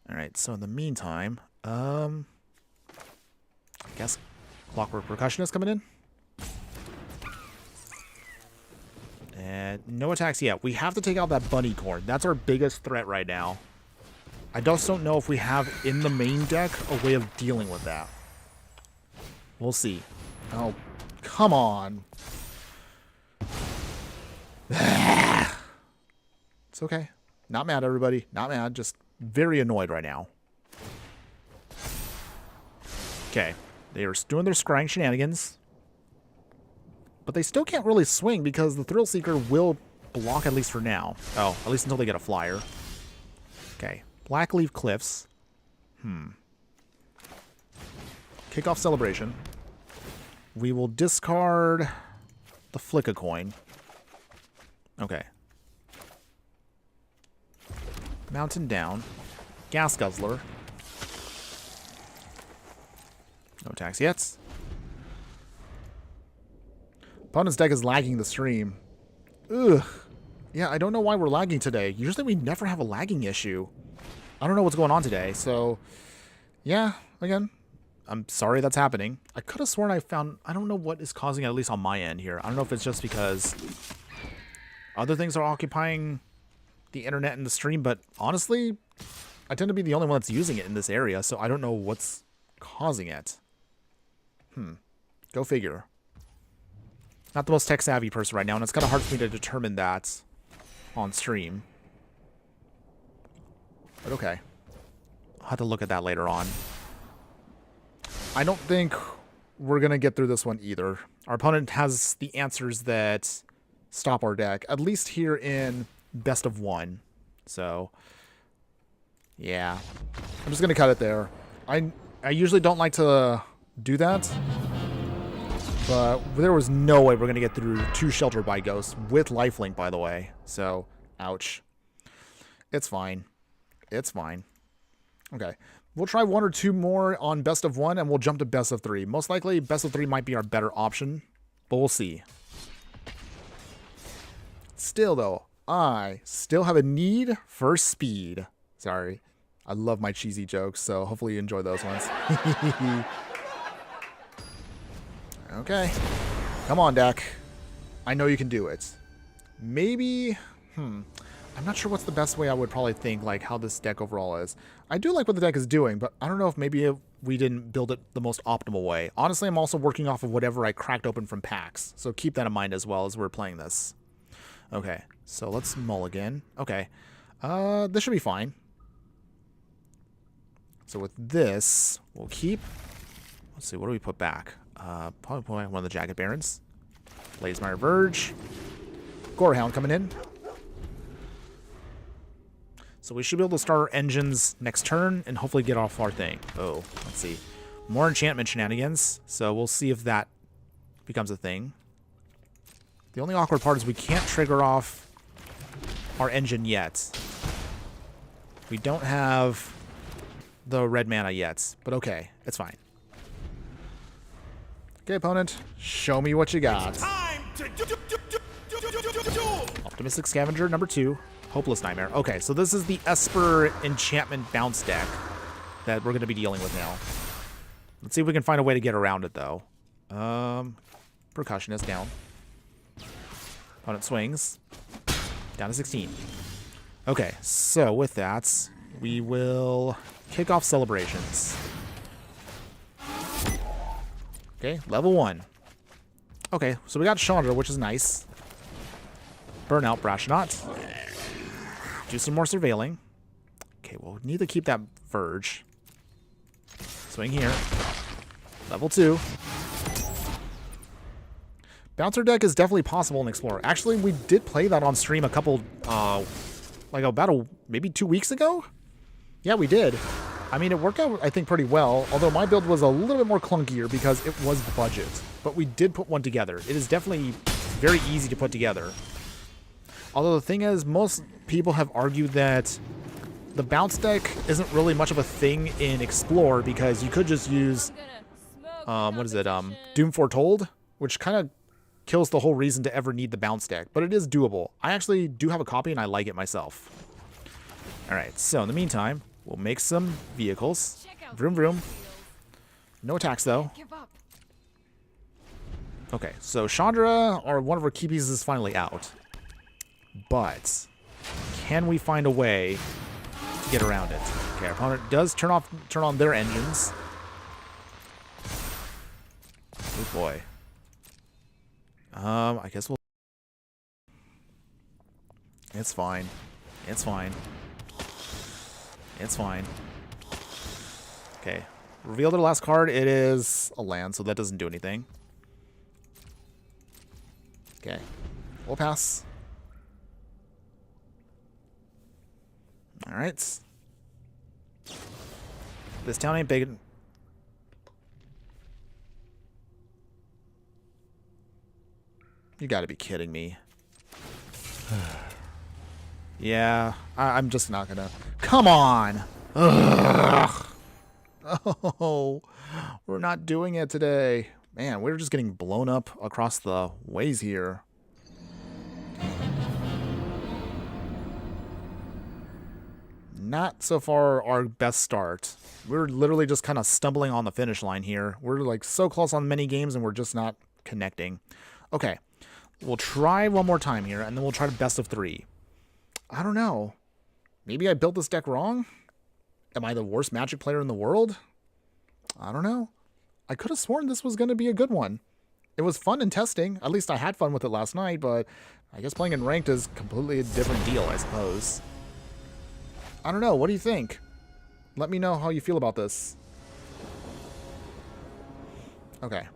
Alright, so in the meantime, I guess Clockwork Percussionist coming in. And no attacks yet. We have to take out that bunny corn. That's our biggest threat right now. I just don't know if we have in the main deck a way of dealing with that. We'll see. Oh, come on. It's okay. Not mad, everybody. Not mad. Just very annoyed right now. Okay. They are doing their scrying shenanigans. But they still can't really swing because the Thrill Seeker will block at least for now. Oh, at least until they get a flyer. Okay. Blackleaf Cliffs. Kickoff Celebration. We will discard the Flick a Coin. Okay. Mountain down. Gas Guzzler. No attacks yet. Opponent's deck is lagging the stream. Ugh. Yeah, I don't know why we're lagging today. Usually we never have a lagging issue. I don't know what's going on today, so... Yeah, again, I'm sorry that's happening. I could have sworn I found... I don't know what is causing it, at least on my end here. I don't know if it's just because other things are occupying the internet and the stream, but honestly, I tend to be the only one that's using it in this area, so I don't know what's causing it. Go figure. Not the most tech-savvy person right now, and it's kind of hard for me to determine that on stream. But okay. I'll have to look at that later on. I don't think we're going to get through this one either. Our opponent has the answers that stop our deck, at least here in best of 1. So, yeah. I'm just going to cut it there. I usually don't like to do that. But there was no way we're going to get through 2 Sheltered by Ghosts with lifelink, by the way. So, ouch. It's fine. It's fine. Okay. We'll try 1 or 2 more on best of 1, and we'll jump to best of 3. Most likely, best of 3 might be our better option, but we'll see. Still, though, I still have a need for speed. Sorry. I love my cheesy jokes, so hopefully you enjoy those ones. Okay. Come on, deck. I know you can do it. Maybe... I'm not sure what's the best way I would probably think, like, how this deck overall is. I do like what the deck is doing, but I don't know if maybe we didn't build it the most optimal way. Honestly, I'm also working off of whatever I cracked open from packs, so keep that in mind as well as we're playing this. Okay, so let's mulligan. Okay, this should be fine. So with this, we'll keep... Let's see, what do we put back? Probably put back one of the Jagged Barons. Blazemire Verge. Gorehound coming in. So we should be able to start our engines next turn and hopefully get off our thing. Oh, let's see. More enchantment shenanigans. So we'll see if that becomes a thing. The only awkward part is we can't trigger off our engine yet. We don't have the red mana yet, but okay, it's fine. Okay, opponent, show me what you got. Optimistic Scavenger, number 2. Hopeless Nightmare. Okay, so this is the Esper Enchantment Bounce deck that we're going to be dealing with now. Let's see if we can find a way to get around it, though. Percussionist down. Opponent swings. Down to 16. Okay, so with that, we will kick off Celebrations. Okay, level 1. Okay, so we got Chandra, which is nice. Burnout, Brashnot. Do some more surveilling. Okay, we'll need to keep that Verge. Swing here. Level 2. Bouncer deck is definitely possible in Explorer. Actually, we did play that on stream a couple, maybe 2 weeks ago? Yeah, we did. I mean, it worked out, I think, pretty well, although my build was a little bit more clunkier because it was budget. But we did put one together. It is definitely very easy to put together. Although the thing is, most people have argued that the bounce deck isn't really much of a thing in Explore because you could just use, Doom Foretold, which kind of kills the whole reason to ever need the bounce deck. But it is doable. I actually do have a copy and I like it myself. Alright, so in the meantime, we'll make some vehicles. Vroom vroom. No attacks though. Okay, so Chandra, or one of our key pieces, is finally out. But can we find a way to get around it? Okay, our opponent does turn on their engines. Oh boy. I guess we'll... It's fine. It's fine. It's fine. Okay. Reveal their last card. It is a land, so that doesn't do anything. Okay. We'll pass. Alright. This town ain't big. You gotta be kidding me. Yeah, I'm just not gonna... Come on! Ugh. Oh, we're not doing it today. Man, we're just getting blown up across the ways here. Not so far our best start. We're literally just kind of stumbling on the finish line here. We're like so close on many games and we're just not connecting. Okay, we'll try one more time here and then we'll try the best of 3. I don't know. Maybe I built this deck wrong? Am I the worst Magic player in the world? I don't know. I could have sworn this was going to be a good one. It was fun in testing. At least I had fun with it last night, but I guess playing in ranked is completely a different deal, I suppose. I don't know. What do you think? Let me know how you feel about this. Okay.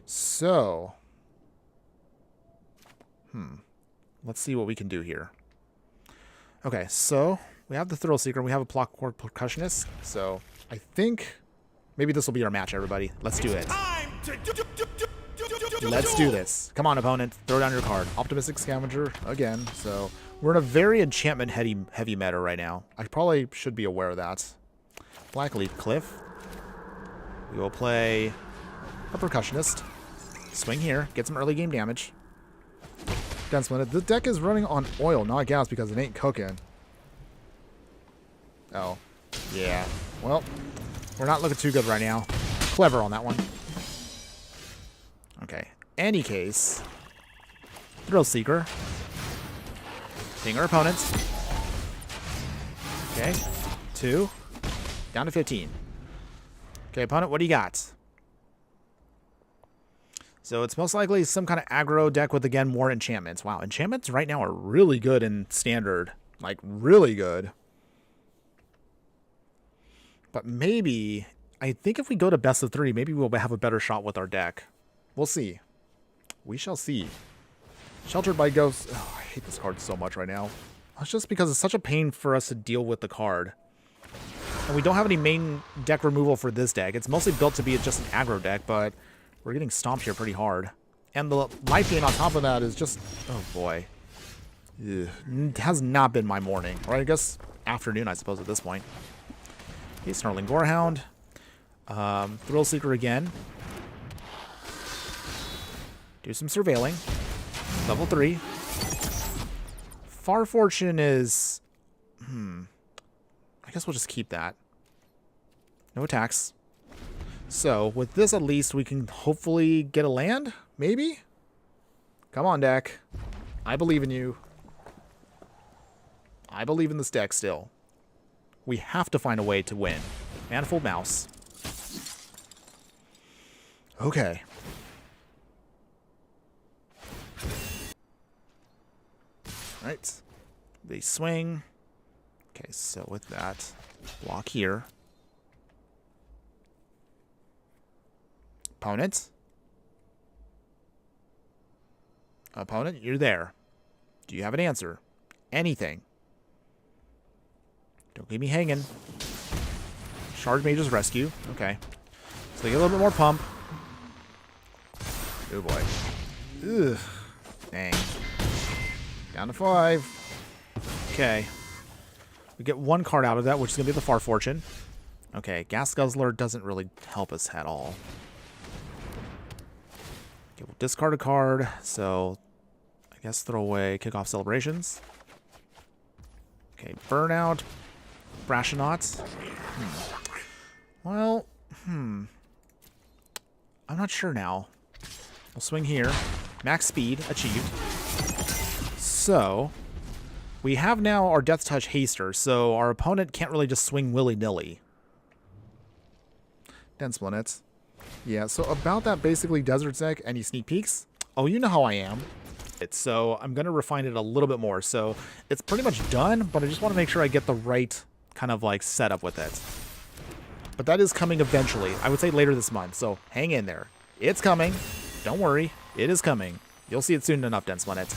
So. Let's see what we can do here. Okay, so we have the Thrill Seeker and we have a Clockwork Percussionist. So I think maybe this will be our match, everybody. Let's do it. Let's do this. Come on, opponent. Throw down your card. Optimistic Scavenger again. So we're in a very enchantment heavy meta right now. I probably should be aware of that. Blackleaf Cliff. We will play a Percussionist. Swing here. Get some early game damage. Gunsmith. The deck is running on oil, not gas, because it ain't cooking. Oh. Yeah. Well, we're not looking too good right now. Clever on that one. any case, Thrill Seeker. Ping our opponents. Okay, 2. Down to 15. Okay, opponent, what do you got? So it's most likely some kind of aggro deck with, again, more enchantments. Wow, enchantments right now are really good in Standard. Like, really good. But maybe, I think if we go to best of 3, maybe we'll have a better shot with our deck. We'll see. We shall see. Sheltered by Ghosts. Oh, I hate this card so much right now. It's just because it's such a pain for us to deal with the card. And we don't have any main deck removal for this deck. It's mostly built to be just an aggro deck, but we're getting stomped here pretty hard. And the life gain on top of that is just... Oh, boy. Ugh. It has not been my morning. Or I guess afternoon, I suppose, at this point. Okay, Snarling Gorehound. Thrill Seeker again. Do some surveilling. Level 3. Far Fortune is... I guess we'll just keep that. No attacks. So, with this at least, we can hopefully get a land? Maybe? Come on, deck. I believe in you. I believe in this deck still. We have to find a way to win. Manifold Mouse. Okay. Right. They swing. Okay, so with that, block here. Opponent. Opponent, you're there. Do you have an answer? Anything. Don't leave me hanging. Shard Mage's Rescue. Okay. So they get a little bit more pump. Oh boy. Ugh. Dang. Down to 5. Okay. We get 1 card out of that, which is going to be the Far Fortune. Okay, Gas Guzzler doesn't really help us at all. Okay, we'll discard a card, so I guess throw away Kickoff Celebrations. Okay, Burnout. Brashnauts. Well, I'm not sure now. We'll swing here. Max speed achieved. So, we have now our Death Touch Haster, so our opponent can't really just swing willy-nilly. Dense Planets. Yeah, so about that basically Desert deck, any sneak peeks? Oh, you know how I am. So I'm going to refine it a little bit more. So it's pretty much done, but I just want to make sure I get the right kind of like setup with it. But that is coming eventually. I would say later this month, so hang in there. It's coming. Don't worry. It is coming. You'll see it soon enough, Dense Planet.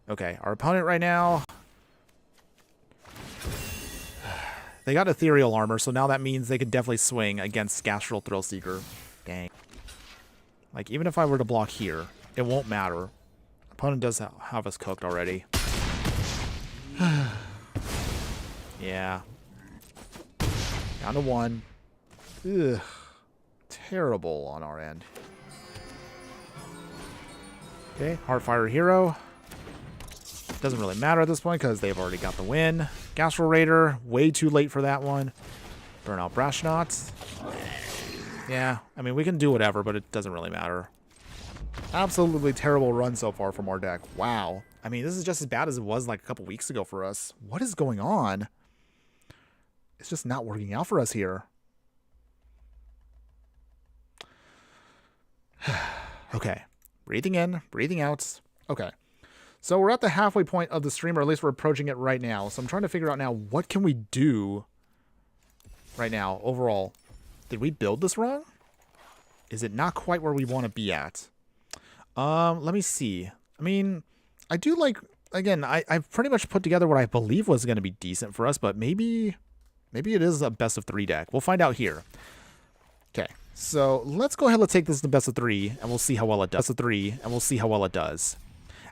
Okay, our opponent right now... They got Ethereal Armor, so now that means they could definitely swing against Gastral Thrill Seeker. Dang. Like, even if I were to block here, it won't matter. Opponent does have us cooked already. Yeah. Down to 1. Ugh. Terrible on our end. Okay, Heartfire Hero. Doesn't really matter at this point because they've already got the win. Gastral Raider, way too late for that one. Burnout Brashnauts. Yeah, I mean, we can do whatever, but it doesn't really matter. Absolutely terrible run so far from our deck. Wow. I mean, this is just as bad as it was like a couple weeks ago for us. What is going on? It's just not working out for us here. Okay. Breathing in, breathing out. Okay. So we're at the halfway point of the stream, or at least we're approaching it right now. So I'm trying to figure out now, what can we do right now overall? Did we build this wrong? Is it not quite where we want to be at? Let me see. I mean, I do like, again, I've pretty much put together what I believe was going to be decent for us, but maybe it is a best of 3 deck. We'll find out here. Okay, so let's go ahead. Let's take this to best of 3, and we'll see how well it does. Best of 3, and we'll see how well it does.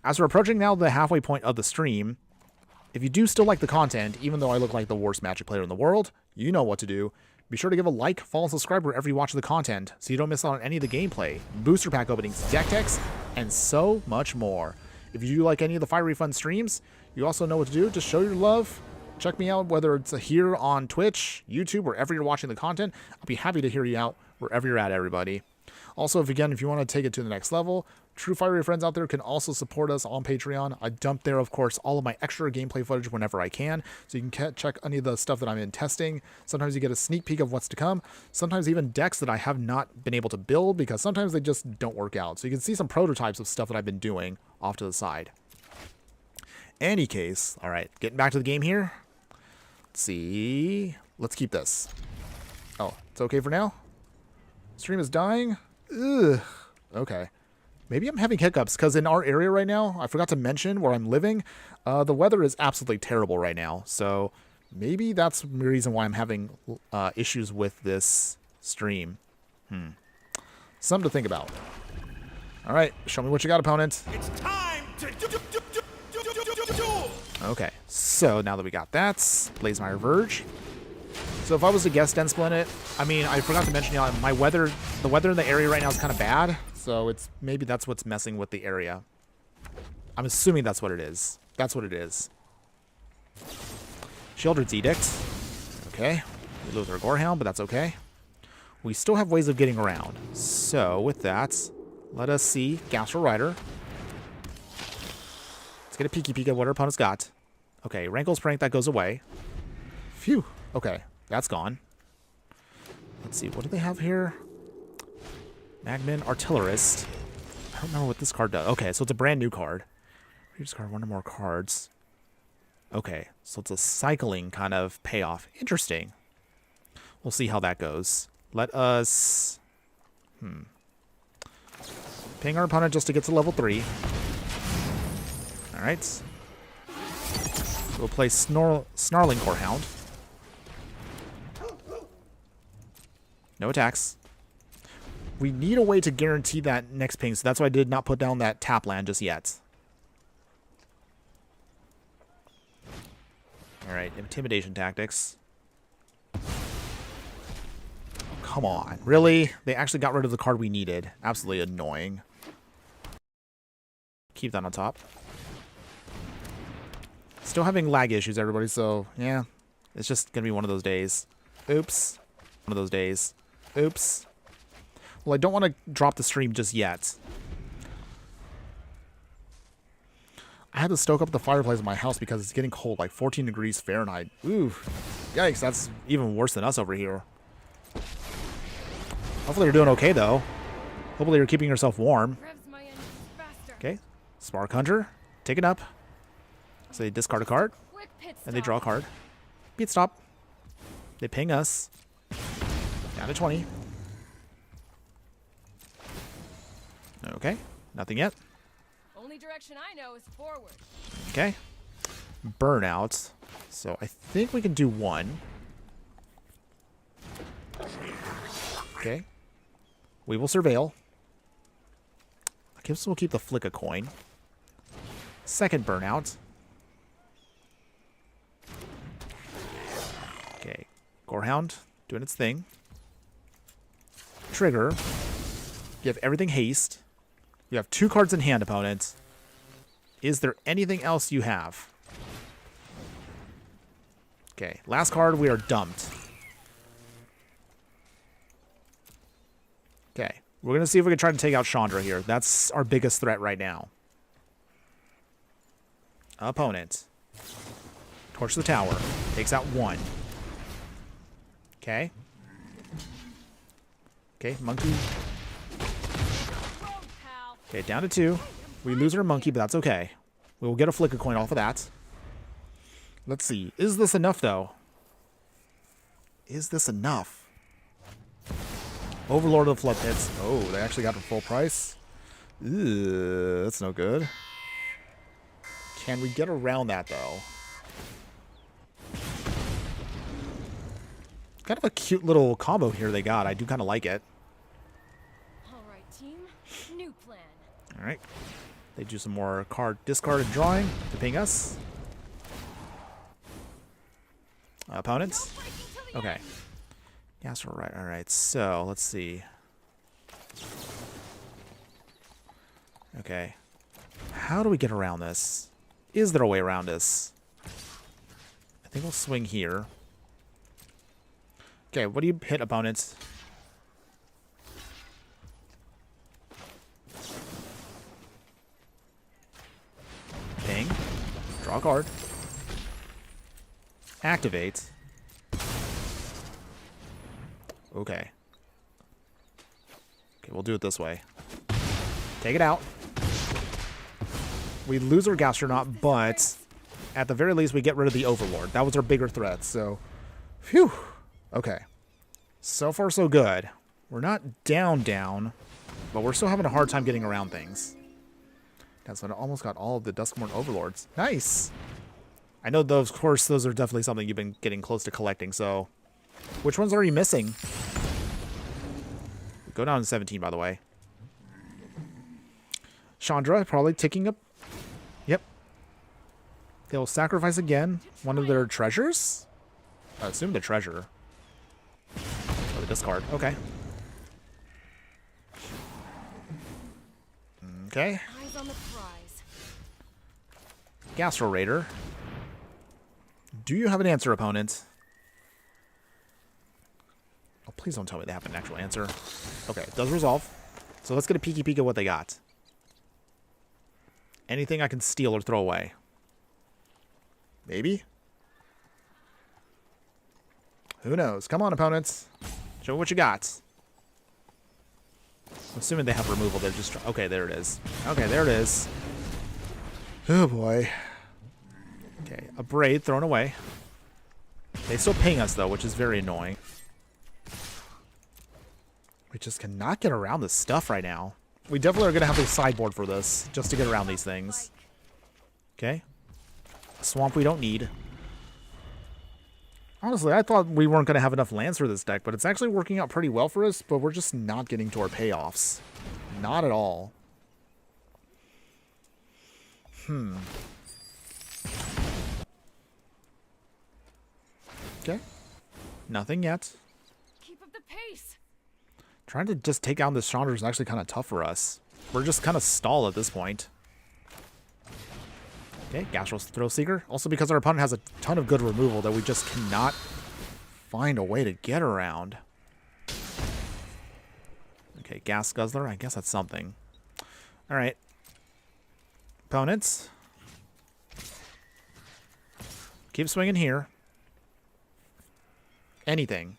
As we're approaching now the halfway point of the stream, if you do still like the content, even though I look like the worst Magic player in the world, you know what to do. Be sure to give a like, follow, and subscribe wherever you watch the content so you don't miss out on any of the gameplay, booster pack openings, deck techs, and so much more. If you do like any of the Fiery Fun streams, you also know what to do. Just show your love. Check me out, whether it's here on Twitch, YouTube, wherever you're watching the content. I'll be happy to hear you out wherever you're at, everybody. Also, if you want to take it to the next level, true fiery friends out there can also support us on Patreon. I dump there, of course, all of my extra gameplay footage whenever I can, so you can check any of the stuff that I'm in testing. Sometimes you get a sneak peek of what's to come. Sometimes even decks that I have not been able to build because sometimes they just don't work out. So you can see some prototypes of stuff that I've been doing off to the side. Any case, all right, getting back to the game here. Let's see. Let's keep this. Oh, it's okay for now? Stream is dying? Ugh. Okay. Maybe I'm having hiccups because in our area right now, I forgot to mention where I'm living, the weather is absolutely terrible right now. So maybe that's the reason why I'm having issues with this stream. Something to think about. All right, show me what you got, opponent. It's time to do. Okay, so now that we got that, Blazemire Verge. So if I was to guess Den Splint it, I mean, I forgot to mention, the weather in the area right now is kind of bad. So maybe that's what's messing with the area. I'm assuming that's what it is. That's what it is. Sheoldred's Edict. Okay. We lose our Gorehound, but that's okay. We still have ways of getting around. So with that, let us see Gastro Rider. Let's get a peeky peek at what our opponent's got. Okay, Rankle's Prank, that goes away. Phew. Okay, that's gone. Let's see, what do they have here? Magman Artillerist. I don't remember what this card does. Okay, so it's a brand new card. We discard one or more cards. Okay, so it's a cycling kind of payoff. Interesting. We'll see how that goes. Let us... ping our opponent just to get to level 3. Alright. We'll play Snarling Gorehound. No attacks. We need a way to guarantee that next ping, so that's why I did not put down that tap land just yet. Alright, intimidation tactics. Come on. Really? They actually got rid of the card we needed. Absolutely annoying. Keep that on top. Still having lag issues, everybody, so yeah. It's just going to be one of those days. Oops. One of those days. Oops. Well, I don't want to drop the stream just yet. I had to stoke up the fireplace in my house because it's getting cold, like 14 degrees Fahrenheit. Ooh. Yikes, that's even worse than us over here. Hopefully you're doing okay, though. Hopefully you're keeping yourself warm. Okay. Spark Hunter. Take it up. So they discard a card. And they draw a card. Beat stop. They ping us. Down to 20. Okay. Nothing yet. Only direction I know is forward. Okay. Burnout. So I think we can do one. Okay. We will surveil. I guess we'll keep the flick a coin. Second burnout. Okay. Gorehound doing its thing. Trigger. You have everything haste. You have 2 cards in hand, opponent. Is there anything else you have? Okay. Last card, we are dumped. Okay. We're going to see if we can try to take out Chandra here. That's our biggest threat right now. Opponent. Torch the tower. Takes out 1. Okay. Okay, monkey. Okay, down to 2. We lose our monkey, but that's okay. We will get a flicker coin off of that. Let's see. Is this enough, though? Is this enough? Overlord of the Flood Pits. Oh, they actually got it for full price. Ew, that's no good. Can we get around that, though? Kind of a cute little combo here they got. I do kind of like it. All right, team. New plan. All right. They do some more card discard and drawing to ping us. Opponents? Okay. Yes, we're right. All right. So let's see. Okay. How do we get around this? Is there a way around this? I think we'll swing here. Okay, what do you hit, opponents? Draw a card. Activate. Okay. Okay, we'll do it this way. Take it out. We lose our Gastronaut, but at the very least, we get rid of the Overlord. That was our bigger threat, so... Phew. Okay. So far, so good. We're not down, but we're still having a hard time getting around things. That's when I almost got all of the Duskmourn Overlords. Nice! I know, those, of course, those are definitely something you've been getting close to collecting, so... Which ones are you missing? Go down to 17, by the way. Chandra probably ticking up. Yep. They'll sacrifice again one of their treasures? I assume the treasure. Or the discard. Okay. Okay. Eyes on the prize. Gastro Raider. Do you have an answer, opponent? Oh, please don't tell me they have an actual answer. Okay, it does resolve. So let's get a peeky peek at what they got. Anything I can steal or throw away? Maybe? Who knows? Come on, opponents. Show me what you got. I'm assuming they have removal. They're just... Okay, there it is. Okay, there it is. Oh, boy. Okay, a Braid thrown away. They still ping us, though, which is very annoying. We just cannot get around this stuff right now. We definitely are going to have a sideboard for this, just to get around these things. Okay. A swamp we don't need. Honestly, I thought we weren't going to have enough lands for this deck, but it's actually working out pretty well for us, but we're just not getting to our payoffs. Not at all. Okay. Nothing yet. Keep up the pace. Trying to just take down this Chandra is actually kind of tough for us. We're just kind of stalled at this point. Okay, Gastro Thrill Seeker. Also because our opponent has a ton of good removal that we just cannot find a way to get around. Okay, Gas Guzzler. I guess that's something. Alright. Opponents. Keep swinging here. Anything.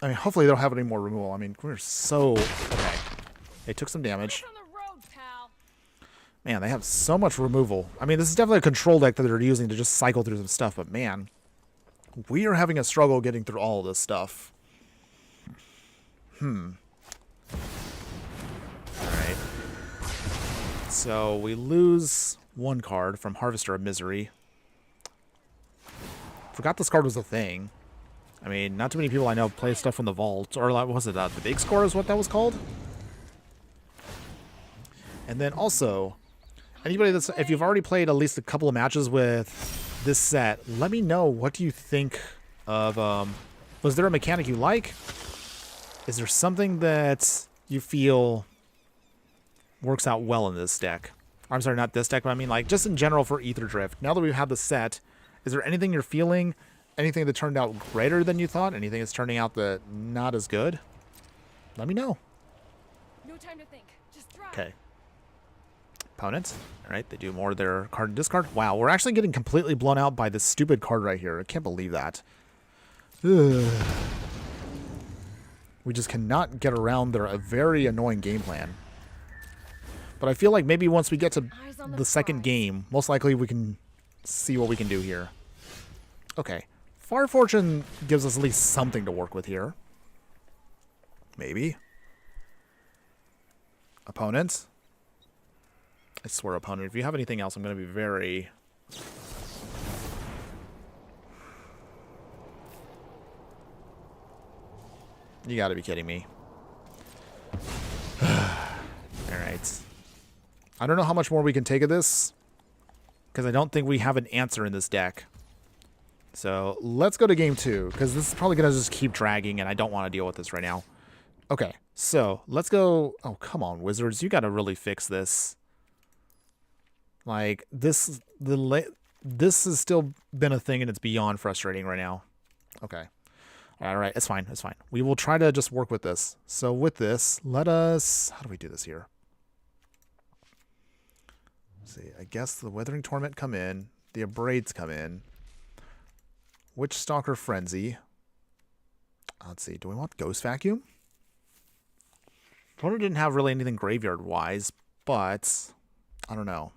I mean, hopefully they don't have any more removal. I mean, we're so... Okay. They took some damage. On the road, pal. Man, they have so much removal. I mean, this is definitely a control deck that they're using to just cycle through some stuff, but man, we are having a struggle getting through all of this stuff. Alright. So, we lose one card from Harvester of Misery. Forgot this card was a thing. I mean, not too many people I know play stuff from the vault. Or what was it? The Big Score is what that was called? And then also, anybody that's... If you've already played at least a couple of matches with this set, let me know, what do you think of... was there a mechanic you like? Is there something that you feel works out well in this deck? I'm sorry, not this deck, but I mean, like, just in general for Aetherdrift. Now that we've had the set, is there anything you're feeling... Anything that turned out greater than you thought? Anything that's turning out that not as good? Let me know. No time to think. Just drive. Okay. Opponents. All right, they do more of their card and discard. Wow, we're actually getting completely blown out by this stupid card right here. I can't believe that. Ugh. We just cannot get around their very annoying game plan. But I feel like maybe once we get to the second game, most likely we can see what we can do here. Okay. Far Fortune gives us at least something to work with here. Maybe. Opponents. I swear, opponent, if you have anything else, I'm going to be very... You got to be kidding me. Alright. I don't know how much more we can take of this, because I don't think we have an answer in this deck. So let's go to game 2, because this is probably going to just keep dragging, and I don't want to deal with this right now. Okay, so let's go... Oh, come on, Wizards. You got to really fix this. Like, this has still been a thing, and it's beyond frustrating right now. Okay. All right, it's fine. It's fine. We will try to just work with this. So with this, let us... How do we do this here? Let's see, I guess the Withering Torment come in. The Abrades come in. Witch Stalker Frenzy. Let's see, do we want Ghost Vacuum? Opponent didn't have really anything graveyard-wise, but I don't know.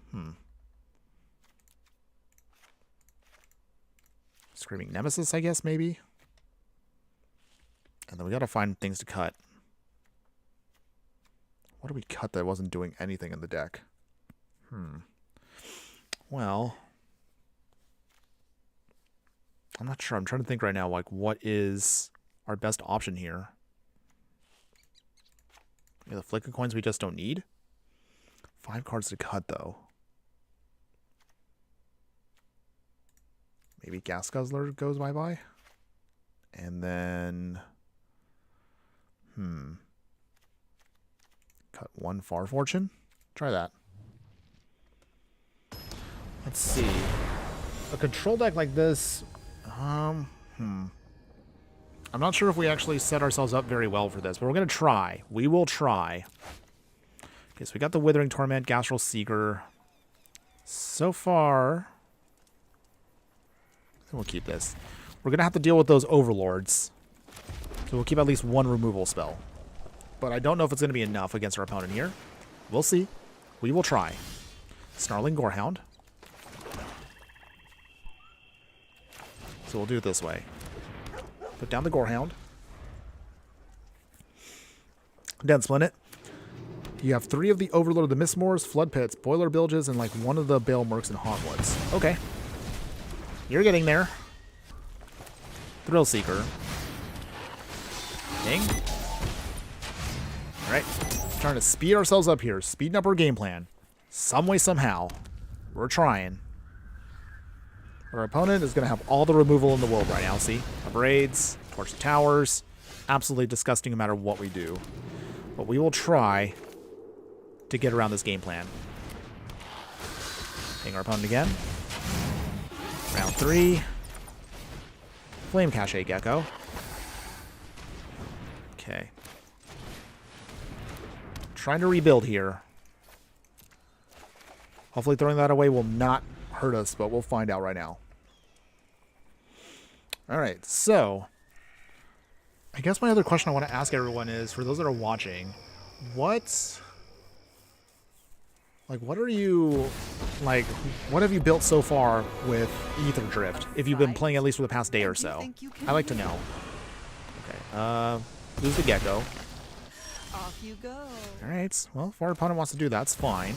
Screaming Nemesis, I guess, maybe? And then we gotta find things to cut. What did we cut that wasn't doing anything in the deck? Well, I'm not sure. I'm trying to think right now, like, what is our best option here? Yeah, the Flick of Coins we just don't need. 5 cards to cut, though. Maybe Gas Guzzler goes bye-bye. And then... Cut 1 Far Fortune. Try that. Let's see. A control deck like this... I'm not sure if we actually set ourselves up very well for this, but we're going to try. We will try. Okay, so we got the Withering Torment, Gastral Seeker. So far... I think we'll keep this. We're going to have to deal with those Overlords. So we'll keep at least 1 removal spell. But I don't know if it's going to be enough against our opponent here. We'll see. We will try. Snarling Gorehound. So we'll do it this way. Put down the Gorehound. Dead Splint it. You have 3 of the Overlord of the Mistmoors, Flood Pits, Boiler Bilges, and like 1 of the Bale Mercs and Hauntwoods. Okay. You're getting there. Thrill Seeker. Ding. Alright. Trying to speed ourselves up here. Speeding up our game plan. Some way, somehow. We're trying. Our opponent is going to have all the removal in the world right now. See? Abrades, Torch the Towers. Absolutely disgusting no matter what we do. But we will try to get around this game plan. Ping our opponent again. Round 3. Flame Cache Gecko. Okay. Trying to rebuild here. Hopefully throwing that away will not hurt us, but we'll find out right now. Alright, so I guess my other question I want to ask everyone is, for those that are watching, what are you, like, what have you built so far with Aetherdrift, if you've been playing at least for the past day or so? I'd like to know. Okay, lose the Gecko. Off you go. Alright, well, if our opponent wants to do that, it's fine.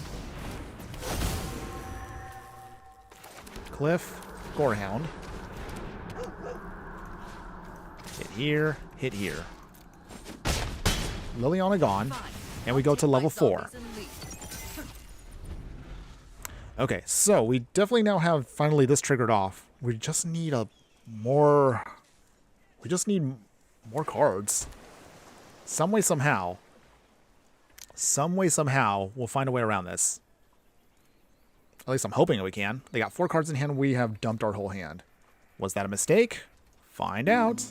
Cliff, Gorehound. Hit here, hit here. Liliana gone, and we go to level 4. Okay, so we definitely now have finally this triggered off. We just need more cards. Some way, somehow, we'll find a way around this. At least I'm hoping that we can. They got 4 cards in hand. We have dumped our whole hand. Was that a mistake? Find out.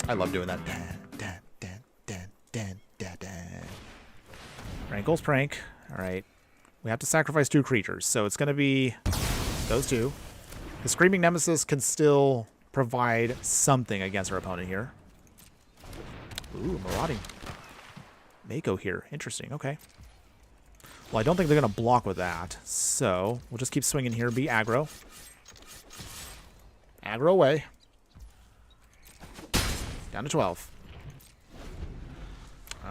I love doing that. Rankle's Prank. Alright. We have to sacrifice 2 creatures. So it's going to be those 2. The Screaming Nemesis can still provide something against our opponent here. Ooh, Marauding Mako here. Interesting. Okay. Well, I don't think they're going to block with that. So we'll just keep swinging here. Be aggro. Aggro away. Down to 12.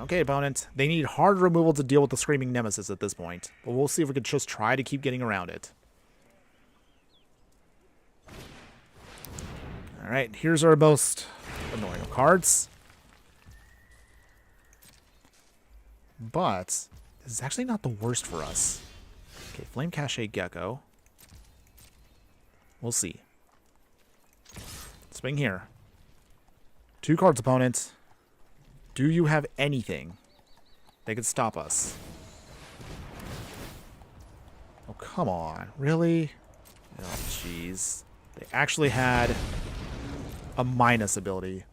Okay, opponent. They need hard removal to deal with the Screaming Nemesis at this point. But we'll see if we can just try to keep getting around it. Alright, here's our most annoying cards. But this is actually not the worst for us. Okay, Flame Cache Gecko. We'll see. Swing here. 2 cards, opponent. Do you have anything that could stop us? Oh, come on. Really? Oh, jeez. They actually had a minus ability.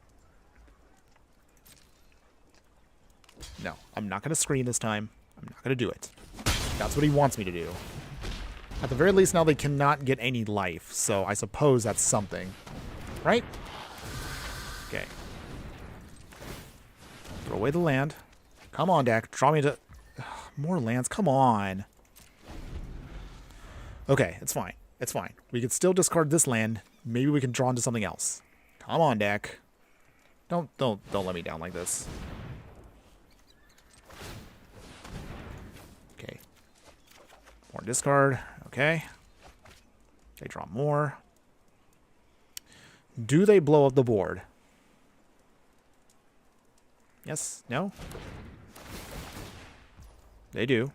No, I'm not going to screen this time. I'm not going to do it. That's what he wants me to do. At the very least, now they cannot get any life, so I suppose that's something. Right? Okay. Throw away the land. Come on, deck. Draw me to... Ugh, more lands. Come on. Okay, it's fine. It's fine. We can still discard this land. Maybe we can draw into something else. Come on, deck. Don't let me down like this. Okay. More discard. Okay. They draw more. Do they blow up the board? Yes? No? They do.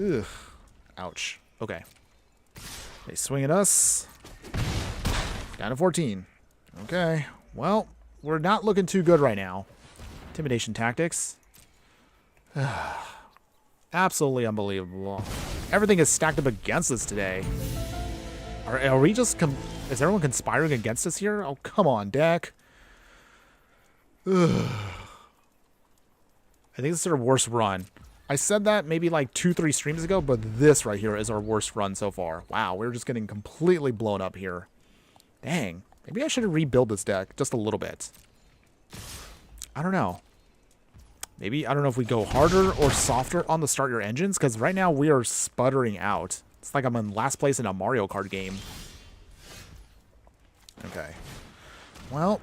Ugh. Ouch. Okay. They swing at us. Down to 14. Okay. Well, we're not looking too good right now. Intimidation tactics. Absolutely unbelievable. Everything is stacked up against us today. Are we just... is everyone conspiring against us here? Oh, come on, deck. Ugh. I think this is our worst run. I said that maybe like 2-3 streams ago, but this right here is our worst run so far. Wow, we're just getting completely blown up here. Dang. Maybe I should rebuild this deck just a little bit. I don't know. Maybe, I don't know if we go harder or softer on the start your engines, because right now we are sputtering out. It's like I'm in last place in a Mario Kart game. Okay. Well,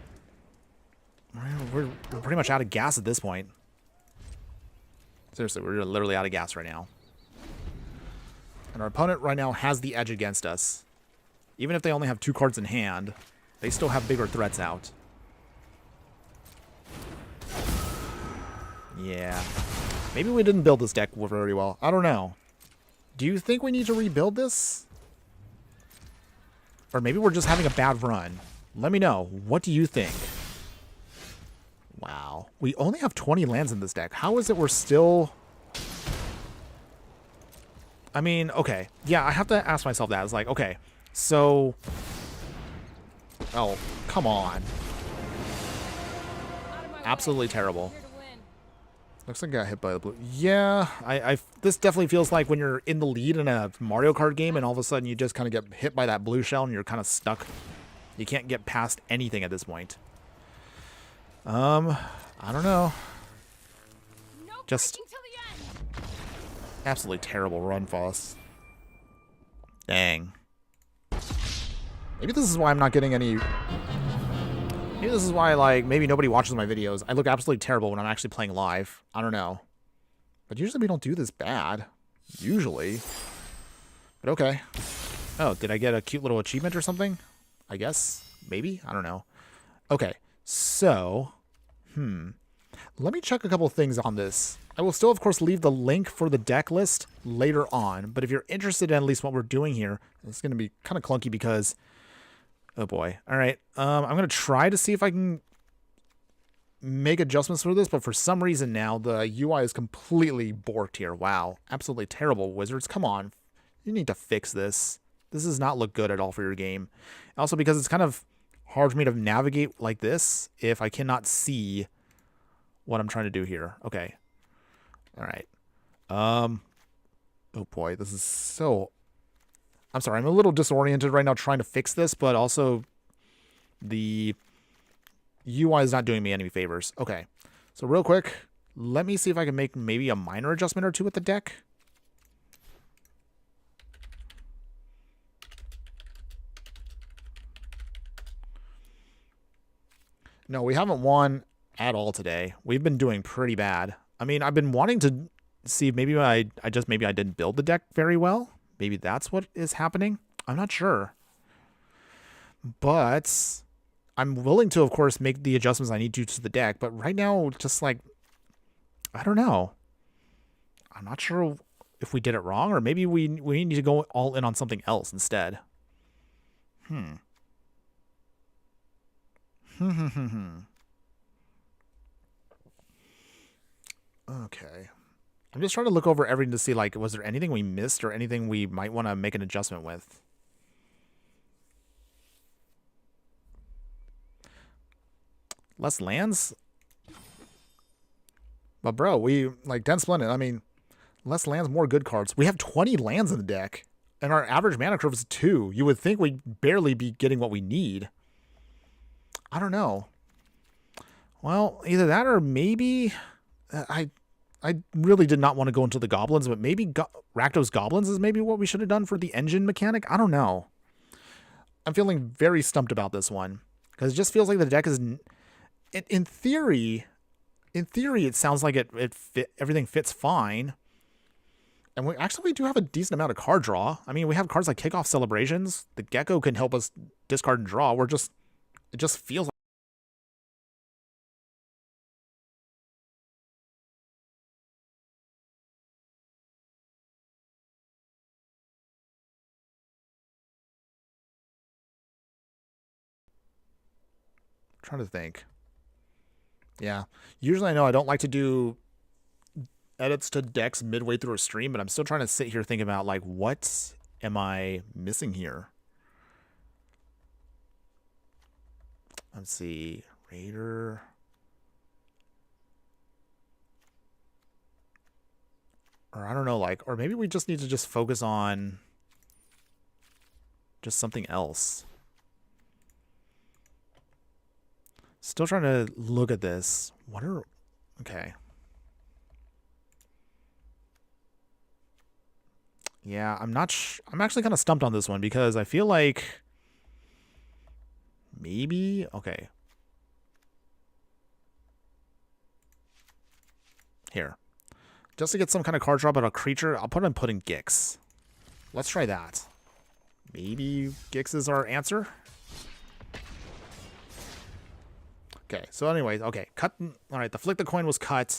we're pretty much out of gas at this point. Seriously, we're literally out of gas right now. And our opponent right now has the edge against us. Even if they only have 2 cards in hand, they still have bigger threats out. Yeah. Maybe we didn't build this deck very well. I don't know. Do you think we need to rebuild this? Or maybe we're just having a bad run. Let me know. What do you think? Wow. We only have 20 lands in this deck. How is it we're still... I mean, okay. Yeah, I have to ask myself that. It's like, okay, so... Oh, come on. Absolutely terrible. Looks like I got hit by the blue. Yeah, this definitely feels like when you're in the lead in a Mario Kart game and all of a sudden you just kind of get hit by that blue shell and you're kind of stuck. You can't get past anything at this point. I don't know. Just absolutely terrible run, Foss. Dang. Maybe this is why I'm not getting any... Maybe this is why, like, maybe nobody watches my videos. I look absolutely terrible when I'm actually playing live. I don't know. But usually we don't do this bad. Usually. But okay. Oh, did I get a cute little achievement or something? I guess. Maybe? I don't know. Okay. So, let me check a couple things on this. I will still, of course, leave the link for the deck list later on. But if you're interested in at least what we're doing here, it's going to be kind of clunky because... Oh boy. All right. I'm going to try to see if I can make adjustments for this, but for some reason now the UI is completely borked here. Wow. Absolutely terrible, Wizards. Come on. You need to fix this. This does not look good at all for your game. Also because it's kind of hard for me to navigate like this if I cannot see what I'm trying to do here. Okay. All right. Oh boy. This is so... I'm sorry, I'm a little disoriented right now trying to fix this, but also the UI is not doing me any favors. Okay, so real quick, let me see if I can make maybe a minor adjustment or two with the deck. No, we haven't won at all today. We've been doing pretty bad. I mean, I've been wanting to see if maybe I didn't build the deck very well. Maybe that's what is happening. I'm not sure. But I'm willing to, of course, make the adjustments I need to the deck. But right now, just like, I don't know. I'm not sure if we did it wrong or maybe we need to go all in on something else instead. Okay. I'm just trying to look over everything to see, like, was there anything we missed or anything we might want to make an adjustment with? Less lands? But bro, we like Dense Splendid. I mean, less lands, more good cards. We have 20 lands in the deck, and our average mana curve is 2. You would think we'd barely be getting what we need. I don't know. Well, either that or maybe I really did not want to go into the goblins, but maybe Rakdos Goblins is maybe what we should have done for the engine mechanic. I don't know. I'm feeling very stumped about this one because it just feels like the deck is, in theory, it sounds like everything fits fine. And we do have a decent amount of card draw. I mean, we have cards like Kickoff Celebrations. The Gecko can help us discard and draw. It just feels like. I'm trying to think. Yeah. Usually I know I don't like to do edits to decks midway through a stream, but I'm still trying to sit here thinking about, like, what am I missing here? Let's see. Raider. Or I don't know, like, or maybe we just need to just focus on just something else. Still trying to look at this. Okay. Yeah, I'm actually kind of stumped on this one because I feel like maybe, okay. Here. Just to get some kind of card drop out of a creature, I'll put in Gix. Let's try that. Maybe Gix is our answer. Okay, so anyways, okay, all right, the Flick the Coin was cut,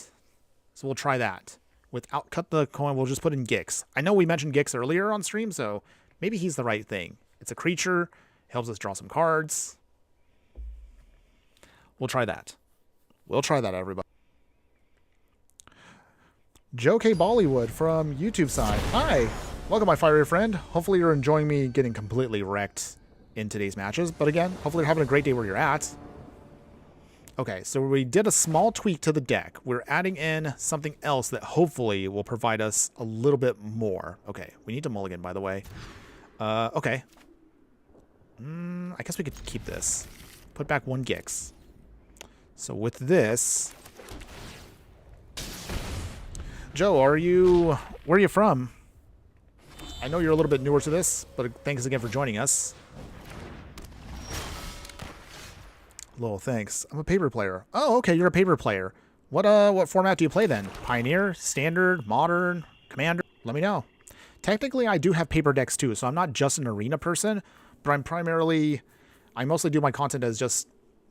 so we'll try that. Without cut the coin, we'll just put in Gix. I know we mentioned Gix earlier on stream, so maybe he's the right thing. It's a creature, helps us draw some cards. We'll try that. We'll try that, everybody. Joe K. Bollywood from YouTube side. Hi, welcome my fiery friend. Hopefully you're enjoying me getting completely wrecked in today's matches. But again, hopefully you're having a great day where you're at. Okay, so we did a small tweak to the deck. We're adding in something else that hopefully will provide us a little bit more. Okay, we need to mulligan, by the way. Okay. I guess we could keep this. Put back 1 Gix. So with this... Joe, where are you from? I know you're a little bit newer to this, but thanks again for joining us. Lol, thanks. I'm a paper player. Oh, okay, you're a paper player. What format do you play then? Pioneer, Standard, Modern, Commander? Let me know. Technically, I do have paper decks too, so I'm not just an Arena person, but I mostly do my content as just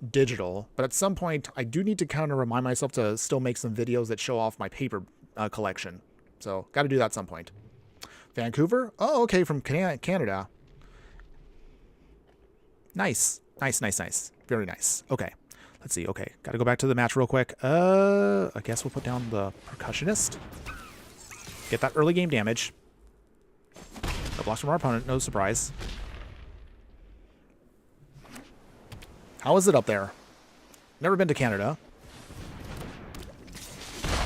digital. But at some point, I do need to kind of remind myself to still make some videos that show off my paper collection. So, got to do that at some point. Vancouver? Oh, okay, from Canada. Nice. Nice. Very nice. Okay. Let's see. Okay. Got to go back to the match real quick. I guess we'll put down the Percussionist. Get that early game damage. No blocks from our opponent. No surprise. How is it up there? Never been to Canada.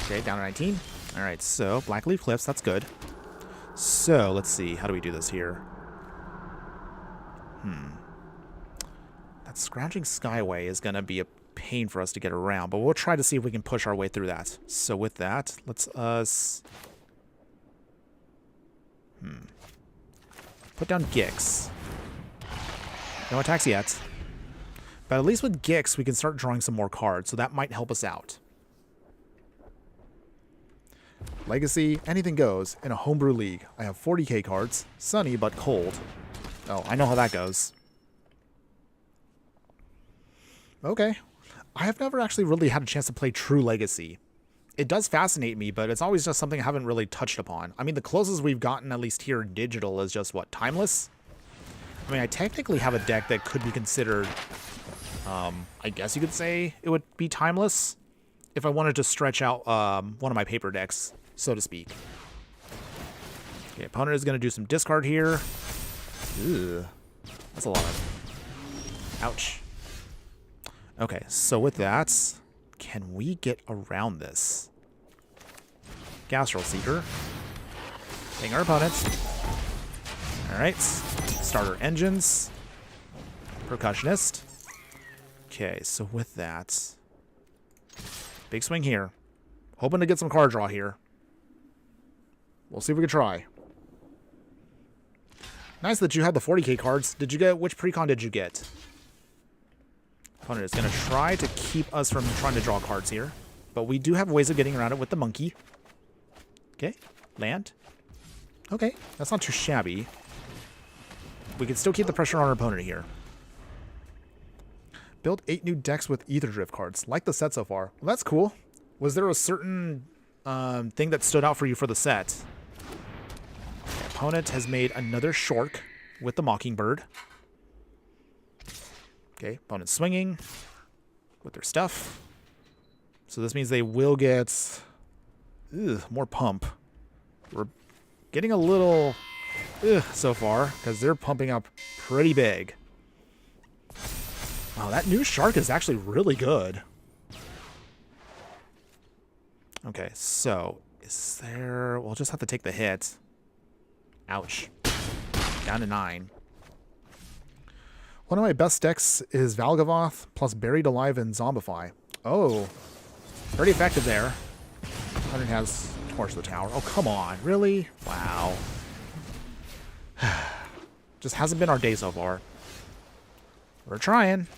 Okay, down to 19. All right, so Blackleaf Cliffs. That's good. So, let's see. How do we do this here? That Scrounging Skyway is going to be a pain for us to get around, but we'll try to see if we can push our way through that. So with that, let's put down Gix. No attacks yet. But at least with Gix, we can start drawing some more cards, so that might help us out. Legacy, anything goes. In a homebrew league, I have 40k cards. Sunny, but cold. Oh, I know how that goes. Okay. I have never actually really had a chance to play true Legacy. It does fascinate me, but it's always just something I haven't really touched upon. I mean, the closest we've gotten, at least here in digital, is just, what, Timeless? I mean, I technically have a deck that could be considered, I guess you could say it would be Timeless, if I wanted to stretch out one of my paper decks, so to speak. Okay, opponent is going to do some discard here. Ugh, that's a lot. Ouch. Okay, so with that, can we get around this? Gastral Seeker. Hitting our opponents. Alright. Starter Engines. Percussionist. Okay, so with that, big swing here. Hoping to get some card draw here. We'll see if we can try. Nice that you had the 40k cards. Did you get, which precon did you get? Opponent is going to try to keep us from trying to draw cards here. But we do have ways of getting around it with the monkey. Okay, land. Okay, that's not too shabby. We can still keep the pressure on our opponent here. Build 8 new decks with Aetherdrift cards. Like the set so far. Well, that's cool. Was there a certain thing that stood out for you for the set? The opponent has made another Shork with the Mockingbird. Okay, opponent swinging with their stuff. So this means they will get more pump. We're getting a little so far because they're pumping up pretty big. Wow, that new Shark is actually really good. Okay, so is there... We'll just have to take the hit. Ouch. Down to 9. One of my best decks is Valgavoth plus Buried Alive and Zombify. Oh, pretty effective there. Hunter has Torch the Tower. Oh, come on. Really? Wow. Just hasn't been our day so far. We're trying.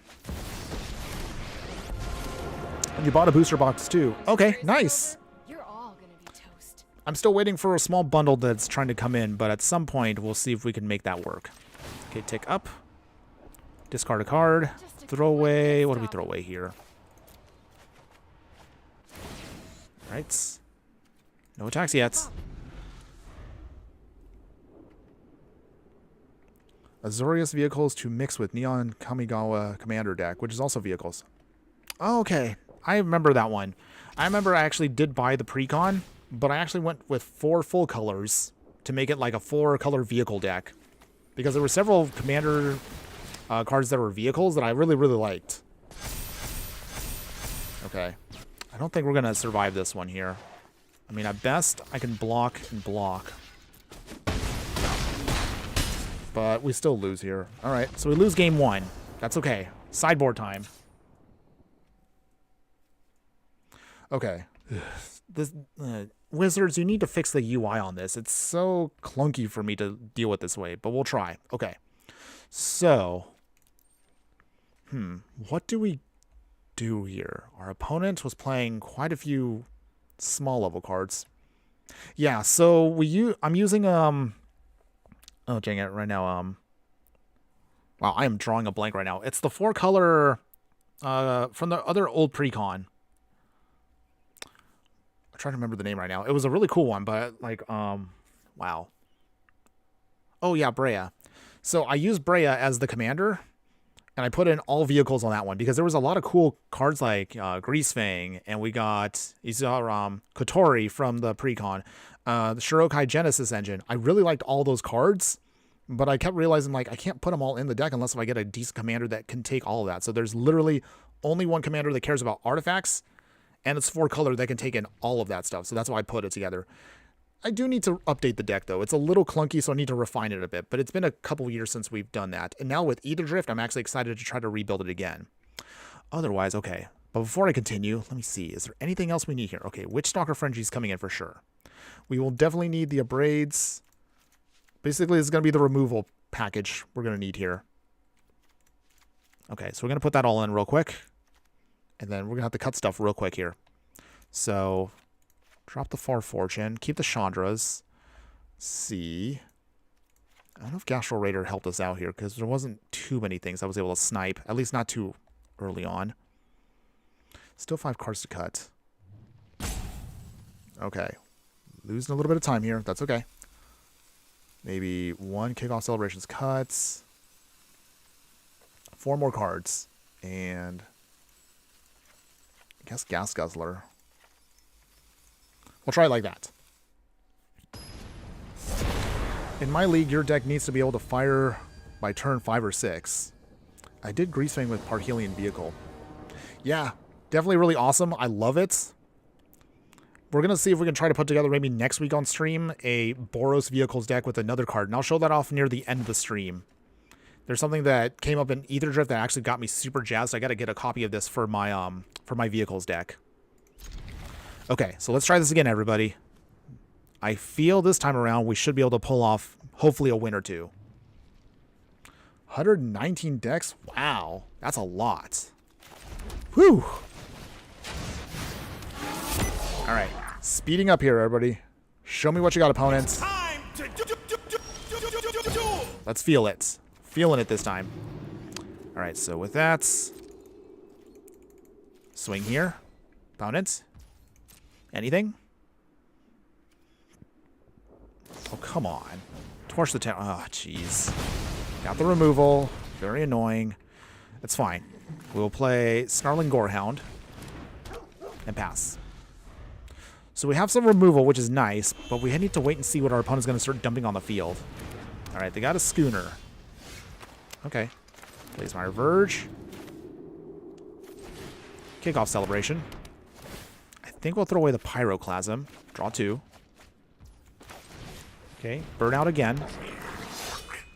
And you bought a booster box too. Okay, nice. You're all gonna be toast. I'm still waiting for a small bundle that's trying to come in, but at some point we'll see if we can make that work. Okay, tick up. Discard a card. Throw away. What do we throw away here? Right. No attacks yet. Azorius vehicles to mix with Neon Kamigawa Commander deck, which is also vehicles. Oh, okay. I remember that one. I remember I actually did buy the precon, but I actually went with 4 full colors to make it like a 4-color vehicle deck. Because there were several Commander cards that were vehicles that I really, really liked. Okay. I don't think we're going to survive this one here. I mean, at best, I can block and block. But we still lose here. Alright, so we lose game 1. That's okay. Sideboard time. Okay. This Wizards, you need to fix the UI on this. It's so clunky for me to deal with this way, but we'll try. Okay. So, what do we do here? Our opponent was playing quite a few small level cards. Yeah, so I'm using oh dang it right now wow, I am drawing a blank right now. It's the 4-color from the other old precon. I'm trying to remember the name right now. It was a really cool one, but like wow. Oh yeah, Brea. So I used Brea as the commander, and I put in all vehicles on that one because there was a lot of cool cards like Greasefang, and we got Kotori from the precon, the Shirokai Genesis engine. I really liked all those cards, but I kept realizing like I can't put them all in the deck unless I get a decent commander that can take all of that. So there's literally only one commander that cares about artifacts, and it's 4-color that can take in all of that stuff. So that's why I put it together. I do need to update the deck, though. It's a little clunky, so I need to refine it a bit. But it's been a couple years since we've done that. And now with Aetherdrift, I'm actually excited to try to rebuild it again. Otherwise, okay. But before I continue, let me see. Is there anything else we need here? Okay, Witchstalker Frenzy is coming in for sure. We will definitely need the Abrades. Basically, it's going to be the removal package we're going to need here. Okay, so we're going to put that all in real quick. And then we're going to have to cut stuff real quick here. So... drop the Far Fortune. Keep the Chandras. See. I don't know if Gastral Raider helped us out here because there wasn't too many things I was able to snipe. At least not too early on. Still 5 cards to cut. Okay. Losing a little bit of time here. That's okay. Maybe 1 Kickoff Celebrations cuts. 4 more cards. And I guess Gas Guzzler. We'll try it like that. In my league, your deck needs to be able to fire by turn 5 or 6. I did Greasefang with Parhelion Vehicle. Yeah, definitely really awesome. I love it. We're going to see if we can try to put together maybe next week on stream a Boros Vehicles deck with another card. And I'll show that off near the end of the stream. There's something that came up in Aetherdrift that actually got me super jazzed. I got to get a copy of this for my Vehicles deck. Okay, so let's try this again, everybody. I feel this time around we should be able to pull off hopefully a win or two. 119 decks? Wow, that's a lot. Whew. All right, speeding up here, everybody. Show me what you got, opponents. Let's feel it. Feeling it this time. All right, so with that, swing here, opponents. Anything? Oh, come on. Torch the town. Oh, jeez. Got the removal. Very annoying. It's fine. We'll play Snarling Gorehound and pass. So we have some removal, which is nice, but we need to wait and see what our opponent's going to start dumping on the field. All right, they got a Schooner. Okay. Plays my Verge. Kickoff Celebration. I think we'll throw away the Pyroclasm. Draw 2. Okay, burn out again.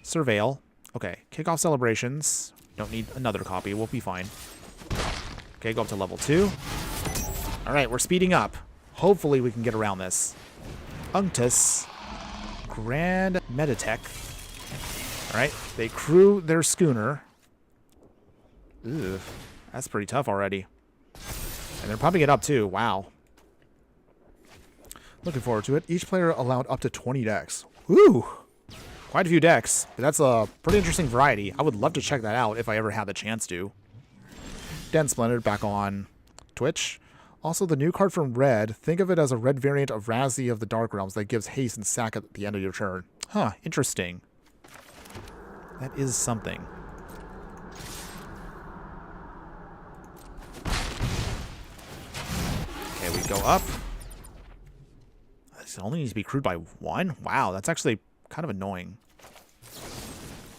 Surveil. Okay, Kickoff Celebrations. Don't need another copy. We'll be fine. Okay, go up to level 2. All right, we're speeding up. Hopefully we can get around this. Unctus. Grand Meditech. All right, they crew their Schooner. Ooh, that's pretty tough already. And they're pumping it up too. Wow. Looking forward to it. Each player allowed up to 20 decks. Woo! Quite a few decks, but that's a pretty interesting variety. I would love to check that out if I ever had the chance to. Den Splendid back on Twitch. Also, the new card from Red, think of it as a red variant of Razzie of the Dark Realms that gives haste and sack at the end of your turn. Huh, interesting. That is something. Okay, we go up. This only needs to be crewed by 1? Wow, that's actually kind of annoying.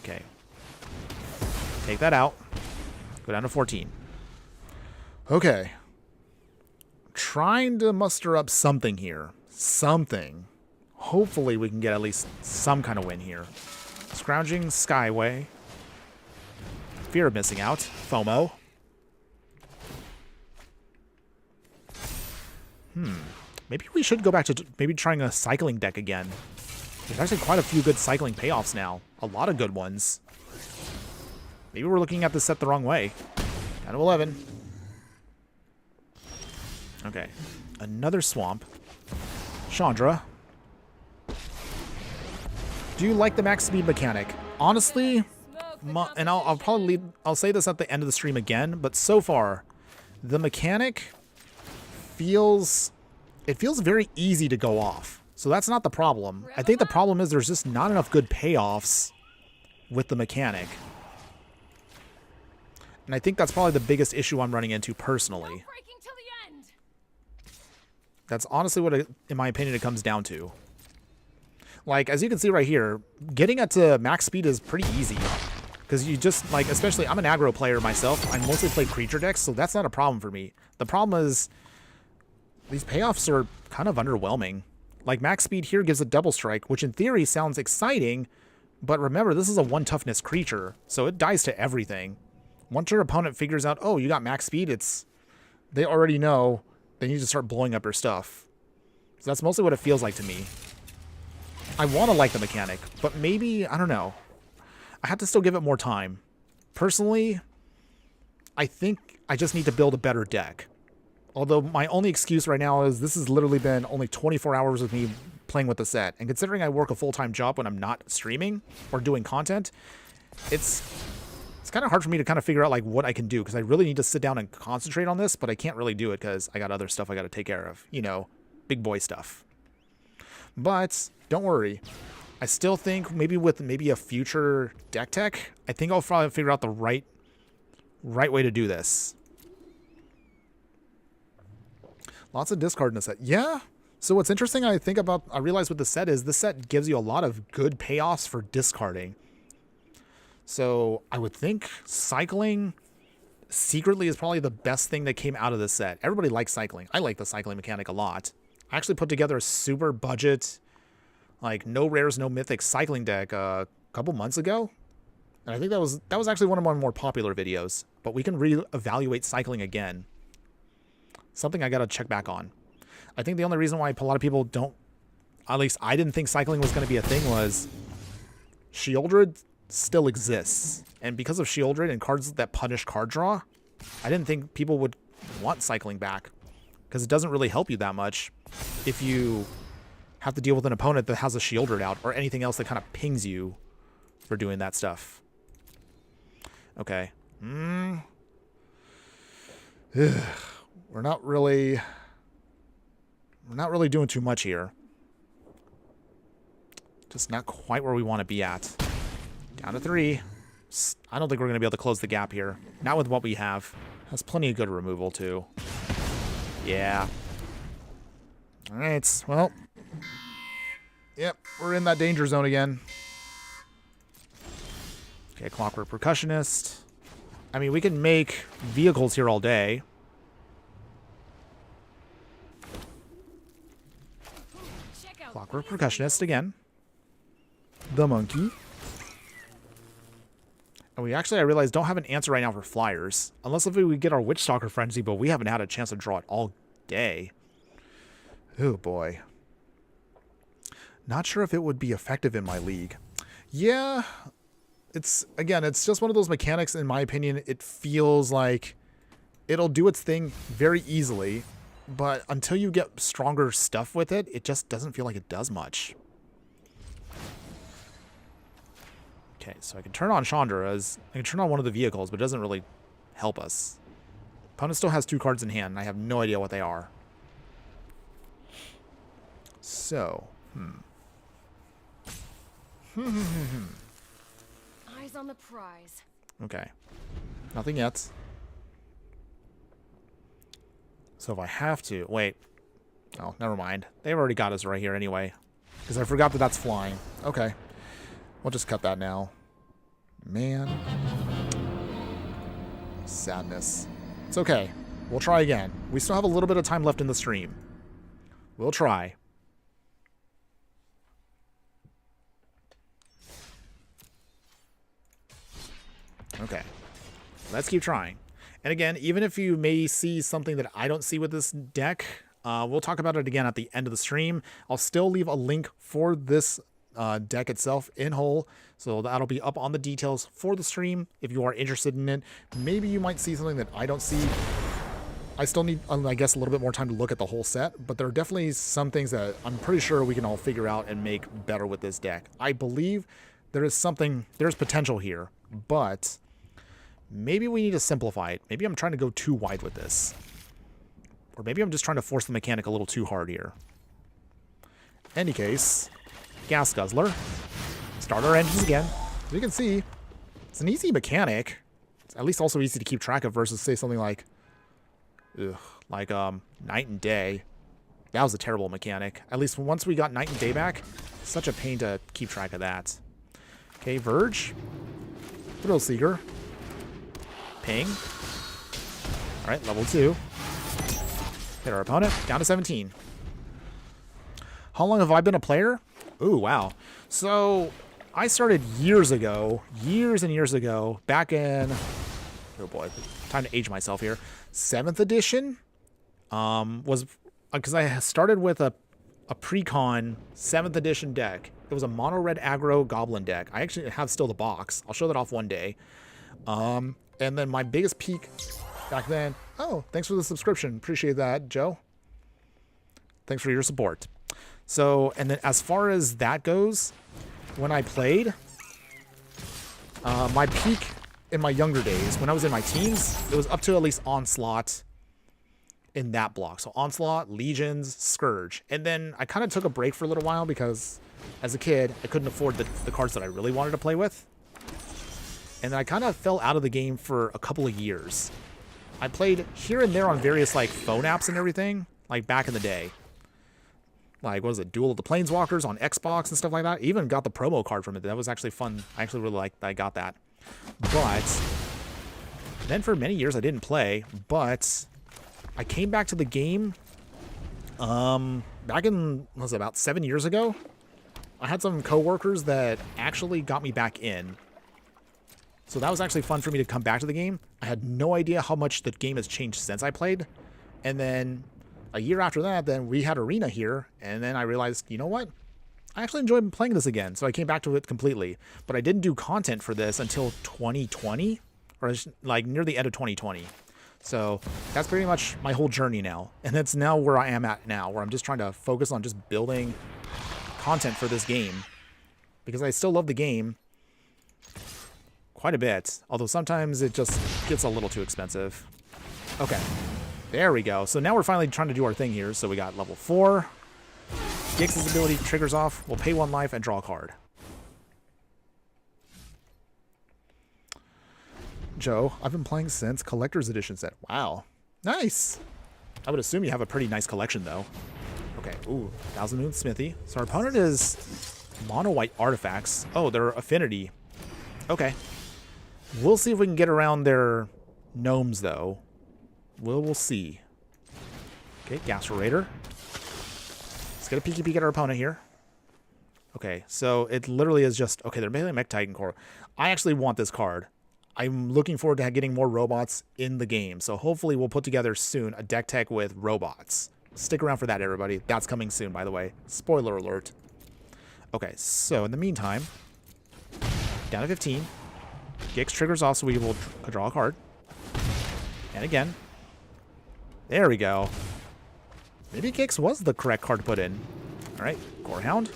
Okay. Take that out. Go down to 14. Okay. Trying to muster up something here. Something. Hopefully we can get at least some kind of win here. Scrounging Skyway. Fear of missing out. FOMO. Maybe we should go back to maybe trying a cycling deck again. There's actually quite a few good cycling payoffs now. A lot of good ones. Maybe we're looking at this set the wrong way. Down to 11. Okay. Another Swamp. Chandra. Do you like the max speed mechanic? Honestly, and I'll say this at the end of the stream again, but so far, the mechanic feels very easy to go off. So that's not the problem. I think the problem is there's just not enough good payoffs with the mechanic. And I think that's probably the biggest issue I'm running into personally. That's honestly what, in my opinion, it comes down to. Like, as you can see right here, getting it to max speed is pretty easy. Because you just, like, especially, I'm an aggro player myself. I mostly play creature decks, so that's not a problem for me. The problem is, these payoffs are kind of underwhelming. Like, max speed here gives a double strike, which in theory sounds exciting, but remember, this is a 1 toughness creature, so it dies to everything. Once your opponent figures out, oh, you got max speed, they already know they need to start blowing up your stuff. So that's mostly what it feels like to me. I want to like the mechanic, but maybe, I don't know. I have to still give it more time. Personally, I think I just need to build a better deck. Although my only excuse right now is this has literally been only 24 hours of me playing with the set. And considering I work a full-time job when I'm not streaming or doing content, it's kind of hard for me to kind of figure out like what I can do, because I really need to sit down and concentrate on this, but I can't really do it because I got other stuff I got to take care of. You know, big boy stuff. But don't worry. I still think maybe with a future deck tech, I think I'll probably figure out the right way to do this. Lots of discard in the set. Yeah. So what's interesting I realize with the set is this set gives you a lot of good payoffs for discarding. So I would think cycling secretly is probably the best thing that came out of this set. Everybody likes cycling. I like the cycling mechanic a lot. I actually put together a super budget, like no rares, no mythics cycling deck a couple months ago. And I think that was actually one of my more popular videos. But we can reevaluate cycling again. Something I got to check back on. I think the only reason why a lot of people don't, at least I didn't think cycling was going to be a thing, was Shieldred still exists. And because of Shieldred and cards that punish card draw, I didn't think people would want cycling back. Because it doesn't really help you that much if you have to deal with an opponent that has a Shieldred out or anything else that kind of pings you for doing that stuff. Okay. We're not really doing too much here. Just not quite where we want to be at. Down to 3. I don't think we're going to be able to close the gap here. Not with what we have. Has plenty of good removal, too. Yeah. Alright, well. Yep, we're in that danger zone again. Okay, Clockwork Percussionist. I mean, we can make vehicles here all day. Clockwork Percussionist again. The monkey. And we actually, I realize, don't have an answer right now for flyers. Unless if we get our Witch Stalker Frenzy, but we haven't had a chance to draw it all day. Oh boy. Not sure if it would be effective in my league. Yeah. It's, again, it's just one of those mechanics, in my opinion, it feels like it'll do its thing very easily. But until you get stronger stuff with it, it just doesn't feel like it does much. Okay, so I can turn on Chandra's. I can turn on one of the vehicles, but it doesn't really help us. Opponent still has 2 cards in hand, and I have no idea what they are. So, Eyes on the prize. Okay. Nothing yet. So if I have to... Wait. Oh, never mind. They've already got us right here anyway. Because I forgot that that's flying. Okay. We'll just cut that now. Man. Sadness. It's okay. We'll try again. We still have a little bit of time left in the stream. We'll try. Okay. Let's keep trying. And again, even if you may see something that I don't see with this deck, we'll talk about it again at the end of the stream. I'll still leave a link for this deck itself in whole, so that'll be up on the details for the stream if you are interested in it. Maybe you might see something that I don't see. I still need, I guess, a little bit more time to look at the whole set, but there are definitely some things that I'm pretty sure we can all figure out and make better with this deck. I believe there is something, there's potential here, but maybe we need to simplify it. Maybe I'm trying to go too wide with this. Or maybe I'm just trying to force the mechanic a little too hard here. Any case, Gas Guzzler. Start our engines again. As you can see, it's an easy mechanic. It's at least also easy to keep track of versus, say, something like... Night and Day. That was a terrible mechanic. At least once we got Night and Day back, such a pain to keep track of that. Okay, Verge. Thrill Seeker. Ping. Alright, level 2. Hit our opponent. Down to 17. How long have I been a player? Ooh, wow. So, I started years ago. Years and years ago. Back in... Oh boy. Time to age myself here. 7th edition? Was... Because I started with a pre-con 7th edition deck. It was a mono-red aggro goblin deck. I actually have still the box. I'll show that off one day. And then my biggest peak back then... Oh, thanks for the subscription. Appreciate that, Joe. Thanks for your support. So, and then as far as that goes, when I played, my peak in my younger days, when I was in my teens, it was up to at least Onslaught in that block. So Onslaught, Legions, Scourge. And then I kind of took a break for a little while because as a kid, I couldn't afford the cards that I really wanted to play with. And then I kind of fell out of the game for a couple of years. I played here and there on various like phone apps and everything, like back in the day. Like, what was it, Duel of the Planeswalkers on Xbox and stuff like that. Even got the promo card from it. That was actually fun. I actually really liked that I got that. But Then for many years I didn't play, but I came back to the game back in, what was it, about 7 years ago? I had some coworkers that actually got me back in. So that was actually fun for me to come back to the game. I had no idea how much the game has changed since I played. And then a year after that, then we had Arena here, and then I realized, you know what? I actually enjoyed playing this again, so I came back to it completely. But I didn't do content for this until 2020, or like near the end of 2020. So that's pretty much my whole journey now. And that's now where I am at now, where I'm just trying to focus on just building content for this game. Because I still love the game quite a bit, although sometimes it just gets a little too expensive. Okay, there we go. So now we're finally trying to do our thing here. So we got level 4. Gix's ability triggers off. We'll pay 1 life and draw a card. Joe, I've been playing since Collector's Edition set. Wow. Nice. I would assume you have a pretty nice collection, though. Okay. Ooh, Thousand Moon Smithy. So our opponent is mono-white artifacts. Oh, they're affinity. Okay. We'll see if we can get around their gnomes, though. We'll see. Okay, Gastro Raider. Let's get a peeky peek at our opponent here. Okay, so it literally is just... Okay, they're mainly Mech Titan Core. I actually want this card. I'm looking forward to getting more robots in the game. So hopefully we'll put together soon a deck tech with robots. Stick around for that, everybody. That's coming soon, by the way. Spoiler alert. Okay, so in the meantime, down to 15. Gix triggers off, so we will draw a card. And again. There we go. Maybe Gix was the correct card to put in. All right, Gorehound.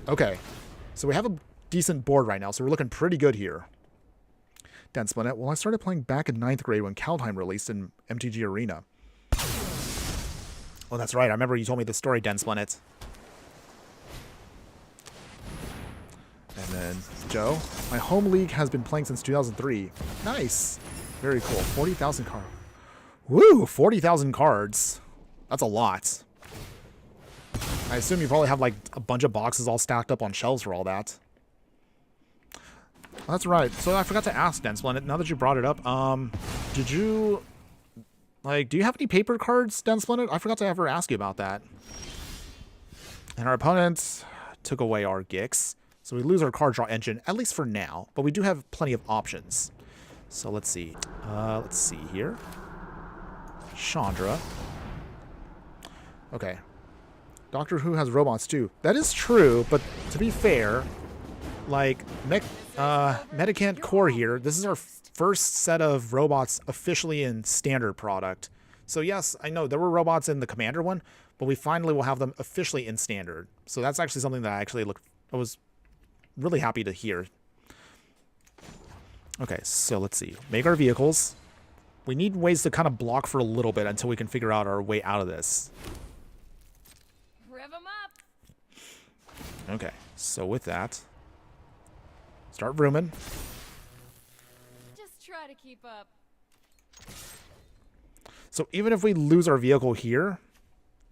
Okay, so we have a decent board right now, so we're looking pretty good here. Dense Planet. Well, I started playing back in 9th grade when Kaldheim released in MTG Arena. Well, that's right. I remember you told me the story, Dense Planet. And then, Joe, my home league has been playing since 2003. Nice. Very cool. 40,000 cards. Woo! 40,000 cards. That's a lot. I assume you probably have like a bunch of boxes all stacked up on shelves for all that. That's right. So I forgot to ask, Dense Planet, now that you brought it up, did you, like, do you have any paper cards, Dense Planet? I forgot to ever ask you about that. And our opponent took away our Gix. So we lose our card draw engine, at least for now. But we do have plenty of options. So let's see. Let's see here. Chandra. Okay. Doctor Who has robots too. That is true, but to be fair, like, Medicant Core here, this is our first set of robots officially in standard product. So yes, I know there were robots in the Commander one, but we finally will have them officially in standard. So that's actually something that I was really happy to hear. Okay, so let's see. Make our vehicles. We need ways to kind of block for a little bit until we can figure out our way out of this. Rev 'em up. Okay, so with that, start rooming. Just try to keep up. So even if we lose our vehicle here,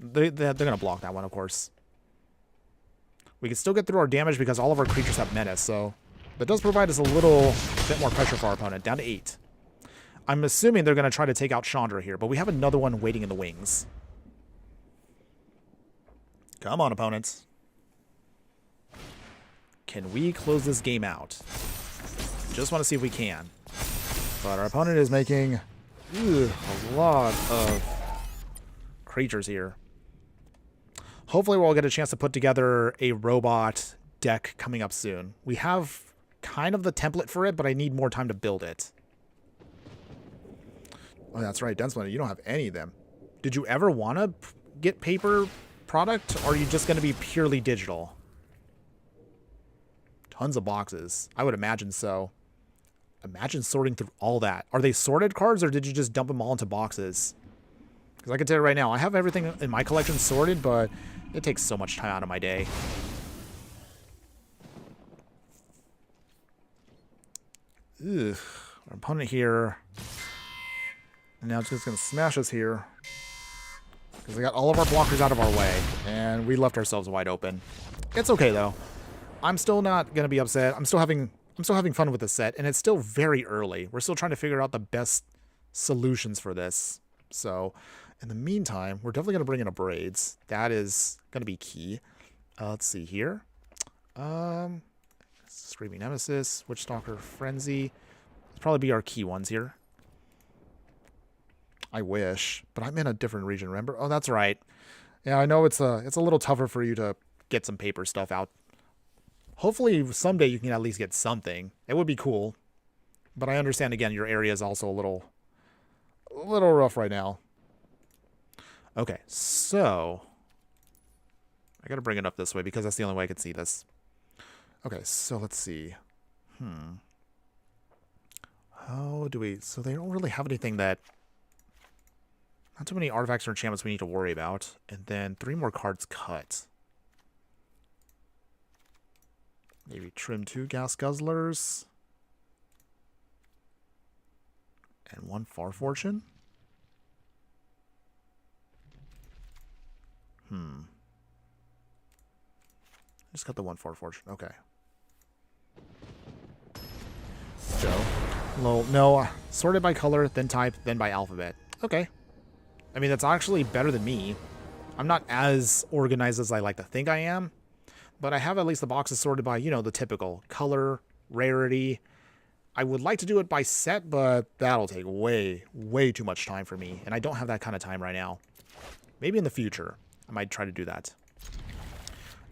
they're going to block that one, of course. We can still get through our damage because all of our creatures have menace, so that does provide us a little bit more pressure for our opponent. Down to 8. I'm assuming they're going to try to take out Chandra here, but we have another one waiting in the wings. Come on, opponents. Can we close this game out? Just want to see if we can. But our opponent is making a lot of creatures here. Hopefully we'll get a chance to put together a robot deck coming up soon. We have kind of the template for it, but I need more time to build it. Oh, that's right, Dense Planet, you don't have any of them. Did you ever want to get paper product, or are you just going to be purely digital? Tons of boxes. I would imagine so. Imagine sorting through all that. Are they sorted cards, or did you just dump them all into boxes? Because I can tell you right now, I have everything in my collection sorted, but it takes so much time out of my day. Ugh. Our opponent here. And now it's just going to smash us here. Because we got all of our blockers out of our way. And we left ourselves wide open. It's okay, though. I'm still not going to be upset. I'm still having I'm still having fun with the set, and it's still very early. We're still trying to figure out the best solutions for this. So, in the meantime, we're definitely going to bring in a Braids. That is going to be key. Let's see here. Screaming Nemesis, Witchstalker, Frenzy. It'll probably be our key ones here. I wish, but I'm in a different region, remember? Oh, that's right. Yeah, I know it's a little tougher for you to get some paper stuff out. Hopefully someday you can at least get something. It would be cool. But I understand, again, your area is also a little rough right now. Okay, so I gotta bring it up this way because that's the only way I can see this. Okay, so let's see. How do we... So they don't really have anything that... Not too many artifacts or enchantments we need to worry about. And then 3 more cards cut. Maybe trim 2 Gas Guzzlers. And 1 Far Fortune. Just cut the 1 Far Fortune. Okay. Joe. No. Sorted by color, then type, then by alphabet. Okay. I mean, that's actually better than me. I'm not as organized as I like to think I am. But I have at least the boxes sorted by, you know, the typical color, rarity. I would like to do it by set, but that'll take way, way too much time for me. And I don't have that kind of time right now. Maybe in the future, I might try to do that.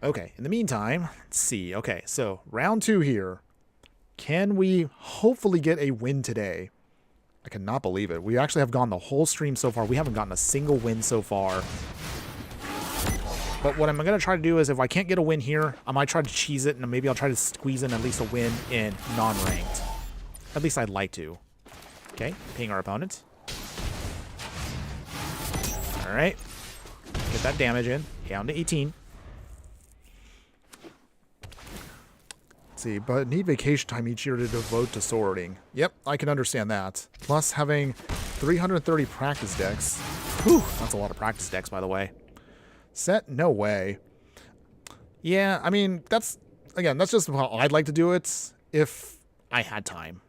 Okay, in the meantime, let's see. Okay, so round 2 here. Can we hopefully get a win today? I cannot believe it. We actually have gone the whole stream so far. We haven't gotten a single win so far. But what I'm going to try to do is if I can't get a win here, I might try to cheese it, and maybe I'll try to squeeze in at least a win in non-ranked. At least I'd like to. Okay, ping our opponent. All right. Get that damage in. Down to 18. Let's see, but need vacation time each year to devote to sorting. Yep, I can understand that. Plus having 330 practice decks. Whew, that's a lot of practice decks, by the way. Set? No way. Yeah, I mean, that's just how I'd like to do it if I had time.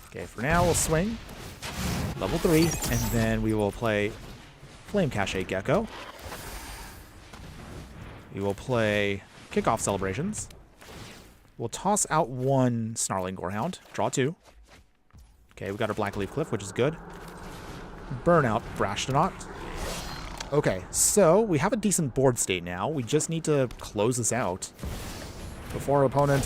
Okay, for now, we'll swing. Level 3, and then we will play Flame Cache Gecko. We will play Kickoff Celebrations. We'll toss out 1 Snarling Gorehound. Draw 2. Okay, we got our Blackleaf Cliff, which is good. Burnout Brashtonaut. Okay, so we have a decent board state now. We just need to close this out before our opponent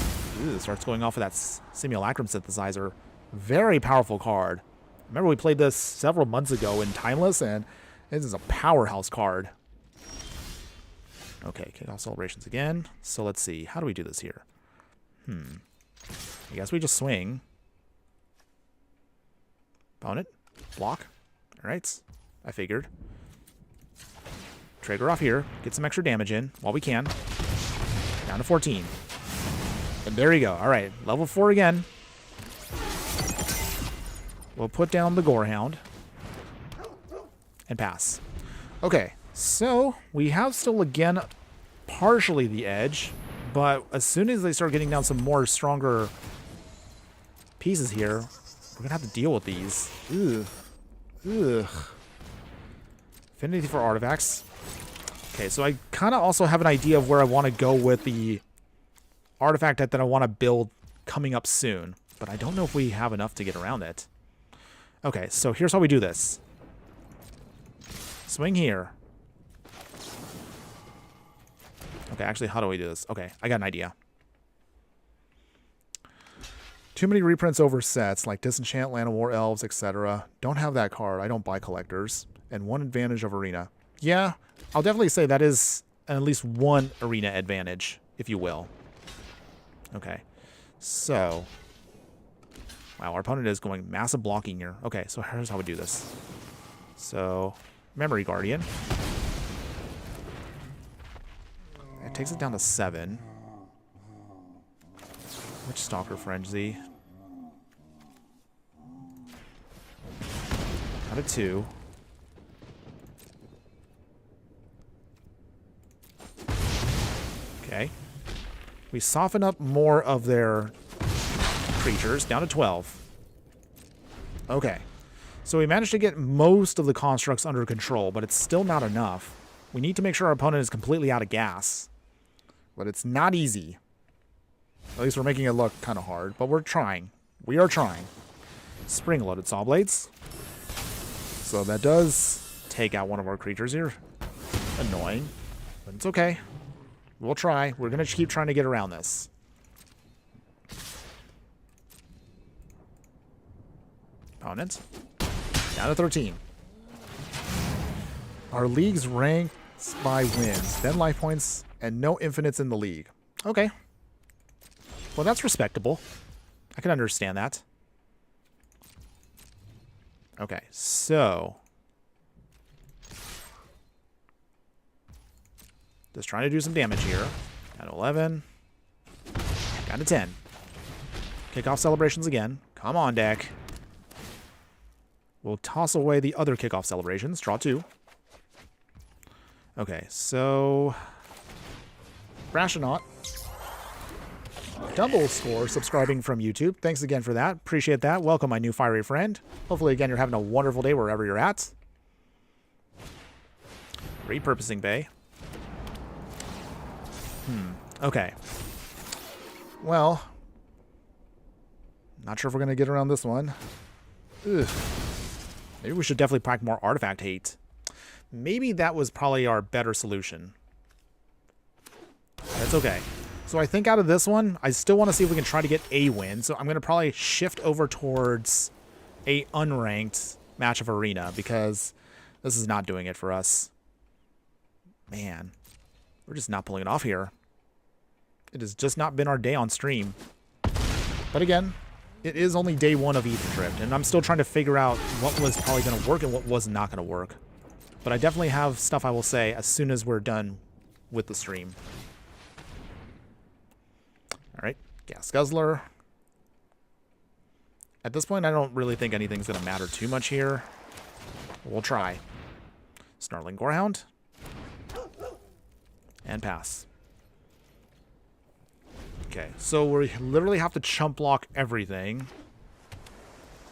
starts going off with that Simulacrum Synthesizer. Very powerful card. Remember we played this several months ago in Timeless, and this is a powerhouse card. Okay, Kickoff Celebrations again. So let's see. How do we do this here? I guess we just swing. Opponent. Block. Alright. I figured. Trigger off here. Get some extra damage in while we can. Down to 14. And there you go. Alright. Level 4 again. We'll put down the Gorehound. And pass. Okay. So, we have still again partially the edge. But as soon as they start getting down some more stronger pieces here, we're going to have to deal with these. Ugh. Affinity for artifacts. Okay, so I kind of also have an idea of where I want to go with the artifact that I want to build coming up soon. But I don't know if we have enough to get around it. Okay, so here's how we do this. Swing here. Okay, actually, how do we do this? Okay, I got an idea. Too many reprints over sets, like Disenchant, Land of War Elves, etc. Don't have that card. I don't buy collectors. And 1 advantage of Arena. Yeah, I'll definitely say that is at least 1 Arena advantage, if you will. Okay, so... Wow, our opponent is going massive blocking here. Okay, so here's how we do this. So, Memory Guardian. It takes it down to 7. Witchstalker Frenzy. Out of 2. Okay. We soften up more of their creatures, down to 12. Okay. So we managed to get most of the constructs under control, but it's still not enough. We need to make sure our opponent is completely out of gas. But it's not easy. At least we're making it look kind of hard, but we're trying. We are trying. Spring-loaded Saw Blades. So that does take out one of our creatures here. Annoying, but it's okay. We'll try. We're going to keep trying to get around this. Opponent. Down to 13. Our league's ranked by wins, then life points, and no infinites in the league. Okay. Well, that's respectable. I can understand that. Okay, so... just trying to do some damage here. Down to 11. Down to 10. Kickoff celebrations again. Come on, deck. We'll toss away the other kickoff celebrations. Draw 2. Okay, so... Brashonaut. Double score subscribing from YouTube. Thanks again for that. Appreciate that. Welcome, my new fiery friend. Hopefully, again, you're having a wonderful day wherever you're at. Repurposing Bay. Okay. Well, not sure if we're going to get around this one. Ugh. Maybe we should definitely pack more artifact hate. Maybe that was probably our better solution. That's okay. So I think out of this one, I still want to see if we can try to get a win. So I'm going to probably shift over towards a unranked match of Arena because this is not doing it for us. Man, we're just not pulling it off here. It has just not been our day on stream. But again, it is only day 1 of Aetherdrift, and I'm still trying to figure out what was probably going to work and what was not going to work. But I definitely have stuff I will say as soon as we're done with the stream. Alright, Gas Guzzler. At this point, I don't really think anything's going to matter too much here. We'll try. Snarling Gorehound. And pass. Okay, so we literally have to chump block everything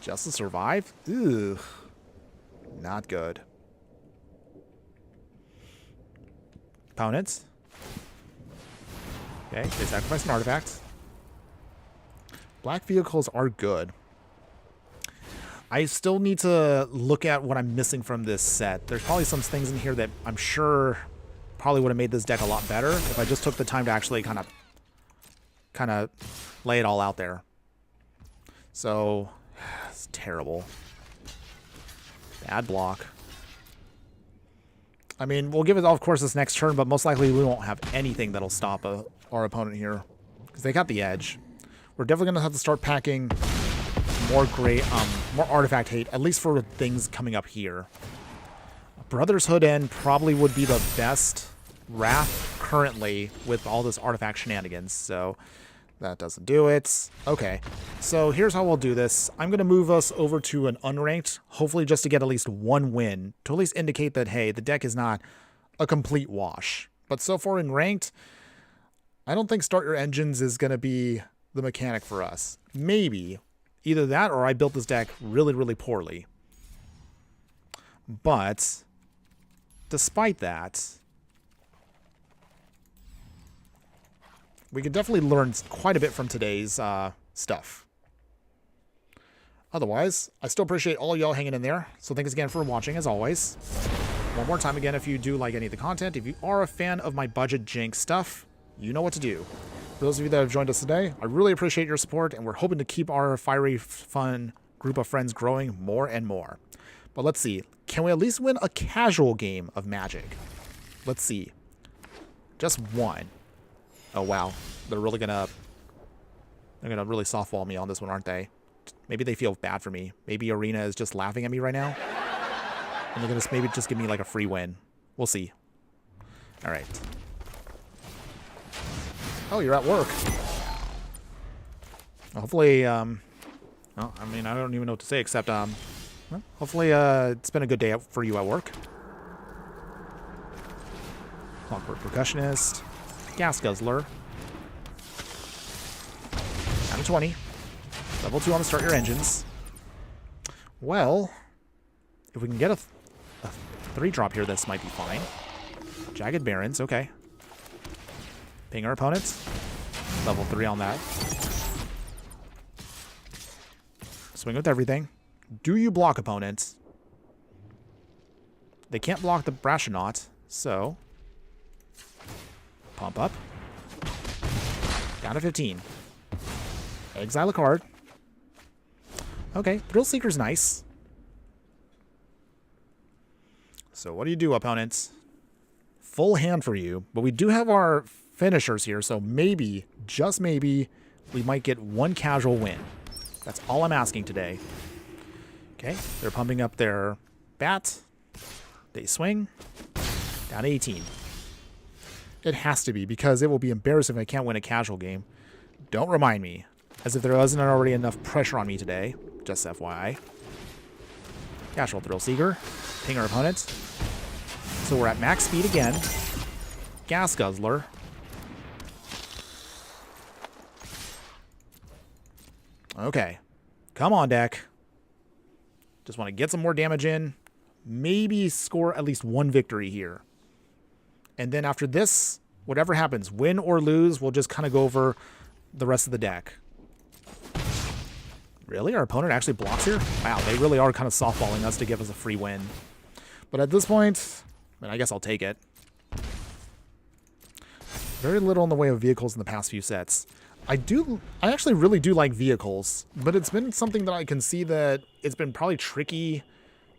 just to survive. Ugh. Not good. Opponents. Okay, they sacrifice an artifact. Black vehicles are good. I still need to look at what I'm missing from this set. There's probably some things in here that I'm sure probably would have made this deck a lot better if I just took the time to actually kind of lay it all out there. So, it's terrible. Bad block. I mean, we'll give it, of course, this next turn, but most likely we won't have anything that'll stop our opponent here because they got the edge. We're definitely going to have to start packing more more artifact hate, at least for things coming up here. Brother's Hood End probably would be the best Wrath currently with all this artifact shenanigans, so that doesn't do it. Okay, so here's how we'll do this. I'm going to move us over to an unranked, hopefully just to get at least 1 win, to at least indicate that, hey, the deck is not a complete wash. But so far in ranked, I don't think Start Your Engines is going to be the mechanic for us. Maybe. Either that or I built this deck really, really poorly. But despite that, we can definitely learn quite a bit from today's stuff. Otherwise, I still appreciate all y'all hanging in there. So thanks again for watching, as always. One more time again, if you do like any of the content, if you are a fan of my budget jank stuff, you know what to do. For those of you that have joined us today, I really appreciate your support, and we're hoping to keep our fiery, fun group of friends growing more and more. But let's see. Can we at least win a casual game of Magic? Let's see. Just one. Oh, wow. They're really gonna really softball me on this one, aren't they? Maybe they feel bad for me. Maybe Arena is just laughing at me right now. And they're gonna maybe just give me like a free win. We'll see. All right. Oh, you're at work. Hopefully, well, I mean, I don't even know what to say except, well, hopefully, it's been a good day for you at work. Clockwork Percussionist. Gas Guzzler. Down to 20. Level 2 on the start your engines. Well, if we can get a 3-drop here, this might be fine. Jagged Barrens, okay. Ping our opponents. Level 3 on that. Swing with everything. Do you block opponents? They can't block the Brassionaut, so... Pump up. Down to 15. Exile a card. Okay, Thrill Seeker's nice. So what do you do, opponents? Full hand for you, but we do have our finishers here, so maybe, just maybe, we might get one casual win. That's all I'm asking today. Okay, they're pumping up their bat. They swing. Down to 18. It has to be, because it will be embarrassing if I can't win a casual game. Don't remind me. As if there wasn't already enough pressure on me today. Just FYI. Casual Thrill Seeker. Ping our opponents. So we're at max speed again. Gas Guzzler. Okay. Come on, deck. Just want to get some more damage in. Maybe score at least one victory here. And then after this, whatever happens, win or lose, we'll just kind of go over the rest of the deck. Really? Our opponent actually blocks here? Wow, they really are kind of softballing us to give us a free win. But at this point, I mean, I guess I'll take it. Very little in the way of vehicles in the past few sets. I actually really do like vehicles, but it's been something that I can see that it's been probably tricky,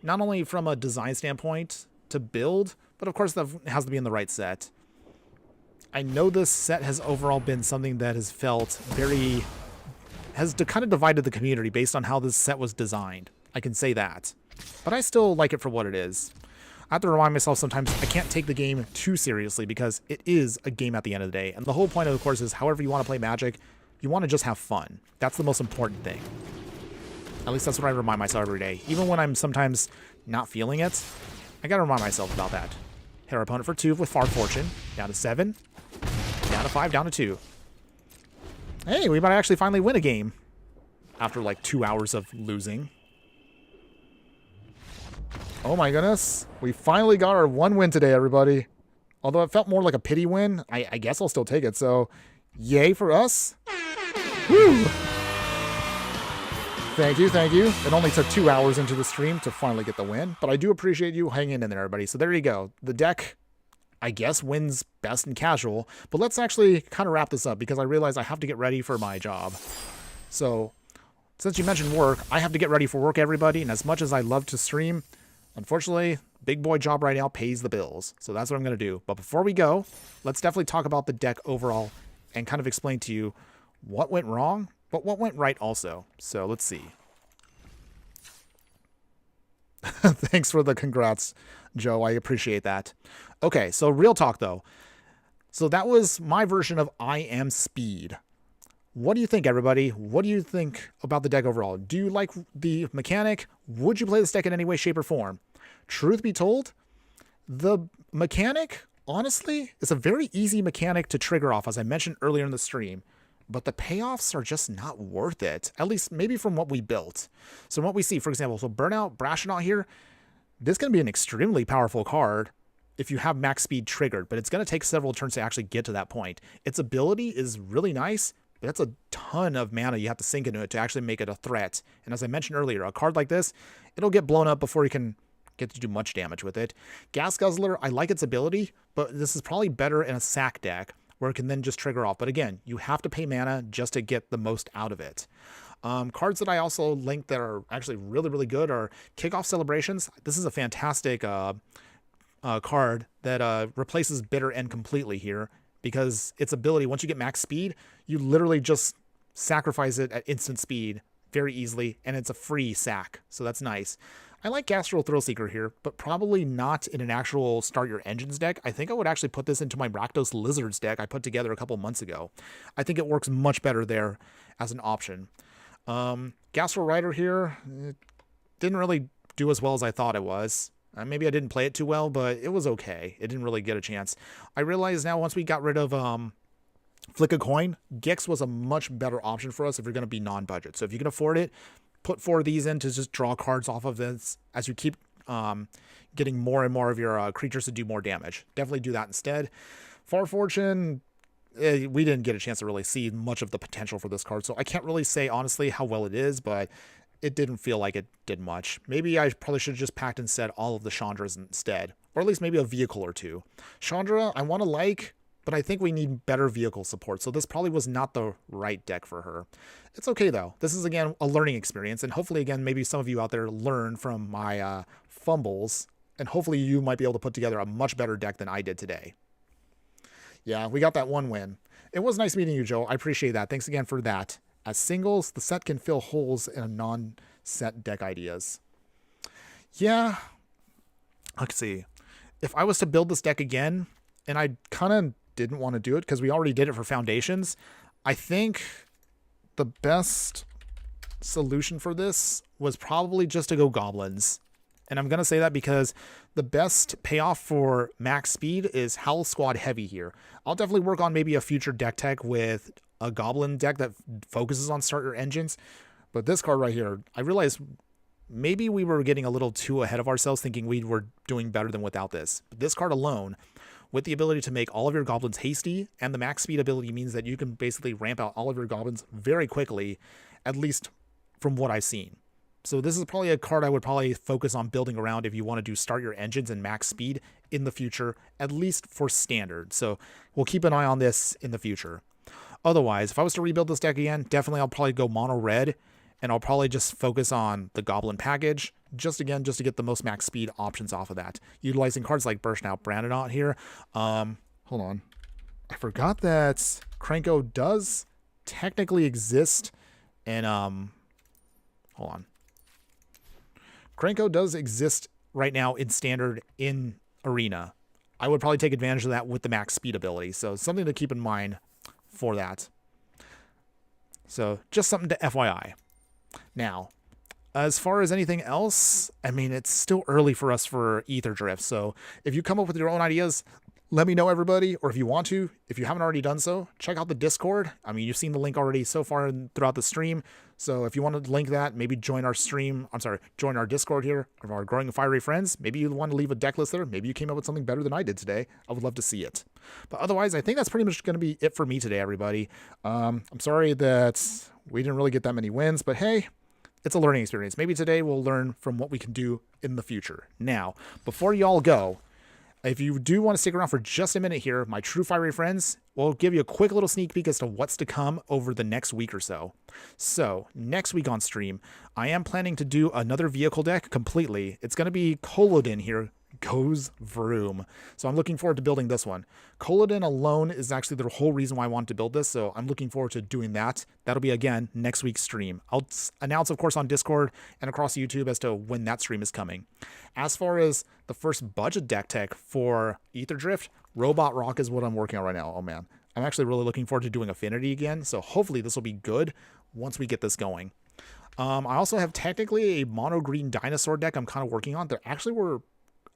not only from a design standpoint to build, but of course that has to be in the right set. I know this set has overall been something that has felt has kind of divided the community based on how this set was designed. I can say that. But I still like it for what it is. I have to remind myself sometimes I can't take the game too seriously because it is a game at the end of the day. And the whole point of course is however you want to play Magic, you want to just have fun. That's the most important thing. At least that's what I remind myself every day. Even when I'm sometimes not feeling it, I gotta remind myself about that. Hit our opponent for 2 with Far Fortune. Down to 7. Down to 5. Down to 2. Hey, we might actually finally win a game. After like 2 hours of losing. Oh my goodness. We finally got our one win today, everybody. Although it felt more like a pity win, I guess I'll still take it. So, yay for us. Woo! Thank you, thank you. It only took 2 hours into the stream to finally get the win. But I do appreciate you hanging in there, everybody. So there you go. The deck, I guess, wins best in casual. But let's actually kind of wrap this up because I realize I have to get ready for my job. So, since you mentioned work, I have to get ready for work, everybody. And as much as I love to stream, unfortunately, big boy job right now pays the bills. So that's what I'm going to do. But before we go, let's definitely talk about the deck overall and kind of explain to you what went wrong, but what went right also. So let's see. Thanks for the congrats, Joe. I appreciate that. Okay, so real talk, though. So that was my version of I Am Speed. What do you think, everybody? What do you think about the deck overall? Do you like the mechanic? Would you play this deck in any way, shape, or form? Truth be told, the mechanic, honestly, is a very easy mechanic to trigger off, as I mentioned earlier in the stream. But the payoffs are just not worth it, at least maybe from what we built. So what we see, for example, so Burnout, Brassionaut here, this is going to be an extremely powerful card if you have max speed triggered, but it's going to take several turns to actually get to that point. Its ability is really nice, but that's a ton of mana you have to sink into it to actually make it a threat. And as I mentioned earlier, a card like this, it'll get blown up before you can get to do much damage with it. Gas Guzzler, I like its ability, but this is probably better in a sack deck where it can then just trigger off. But again, you have to pay mana just to get the most out of it. Cards that I also linked that are actually really, really good are Kickoff Celebrations. This is a fantastic card that replaces Bitter End completely here because its ability, once you get max speed, you literally just sacrifice it at instant speed very easily, and it's a free sack, so that's nice. I like Gastral Thrill Seeker here, but probably not in an actual Start Your Engines deck. I think I would actually put this into my Rakdos Lizards deck I put together a couple months ago. I think it works much better there as an option. Gastral Rider here, it didn't really do as well as I thought it was. Maybe I didn't play it too well, but it was okay. It didn't really get a chance. I realize now once we got rid of Flick a coin, Gix was a much better option for us if you're going to be non-budget. So if you can afford it, put 4 of these in to just draw cards off of this as you keep getting more and more of your creatures to do more damage. Definitely do that instead. Far Fortune, we didn't get a chance to really see much of the potential for this card, so I can't really say honestly how well it is, but it didn't feel like it did much. Maybe I probably should have just packed instead all of the Chandras instead, or at least maybe a vehicle or two. Chandra, I want to like, but I think we need better vehicle support, so this probably was not the right deck for her. It's okay, though. This is, again, a learning experience, and hopefully, again, maybe some of you out there learn from my fumbles, and hopefully you might be able to put together a much better deck than I did today. Yeah, we got that one win. It was nice meeting you, Joe. I appreciate that. Thanks again for that. As singles, the set can fill holes in a non-set deck ideas. Yeah, let's see. If I was to build this deck again, and I kind of didn't want to do it because we already did it for Foundations, I think the best solution for this was probably just to go Goblins. And I'm going to say that because the best payoff for max speed is Howl Squad Heavy here. I'll definitely work on maybe a future deck tech with a Goblin deck that focuses on starter engines. But this card right here, I realized maybe we were getting a little too ahead of ourselves thinking we were doing better than without this. But this card alone, with the ability to make all of your Goblins hasty, and the max speed ability means that you can basically ramp out all of your Goblins very quickly, at least from what I've seen. So this is probably a card I would probably focus on building around if you want to do start your engines and max speed in the future, at least for standard. So we'll keep an eye on this in the future. Otherwise, if I was to rebuild this deck again, definitely I'll probably go mono red, and I'll probably just focus on the Goblin package, just to get the most max speed options off of that. Utilizing cards like Burst Out Brandonaught here. Hold on. I forgot that Krenko does technically exist in, hold on. Krenko does exist right now in standard in Arena. I would probably take advantage of that with the max speed ability. So something to keep in mind for that. So just something to FYI. Now, as far as anything else, I mean, it's still early for us for Aetherdrift. So if you come up with your own ideas, let me know, everybody. Or if you want to, if you haven't already done so, check out the Discord. I mean, you've seen the link already so far throughout the stream. So if you want to link that, maybe join our join our Discord here of our Growing Fiery Friends. Maybe you want to leave a deck list there. Maybe you came up with something better than I did today. I would love to see it. But otherwise, I think that's pretty much going to be it for me today, everybody. I'm sorry that we didn't really get that many wins, but hey, it's a learning experience. Maybe today we'll learn from what we can do in the future. Now, before y'all go, if you do want to stick around for just a minute here, my true fiery friends, we'll give you a quick little sneak peek as to what's to come over the next week or so. So, next week on stream, I am planning to do another vehicle deck completely. It's going to be Kolodin here. Goes Vroom. So I'm looking forward to building this one. Kolodin alone is actually the whole reason why I wanted to build this, so I'm looking forward to doing that. That'll be, again, next week's stream. I'll announce, of course, on Discord and across YouTube as to when that stream is coming. As far as the first budget deck tech for Aetherdrift, Robot Rock is what I'm working on right now. Oh, man. I'm actually really looking forward to doing Affinity again, so hopefully this will be good once we get this going. I also have technically a mono-green dinosaur deck I'm kind of working on. There actually were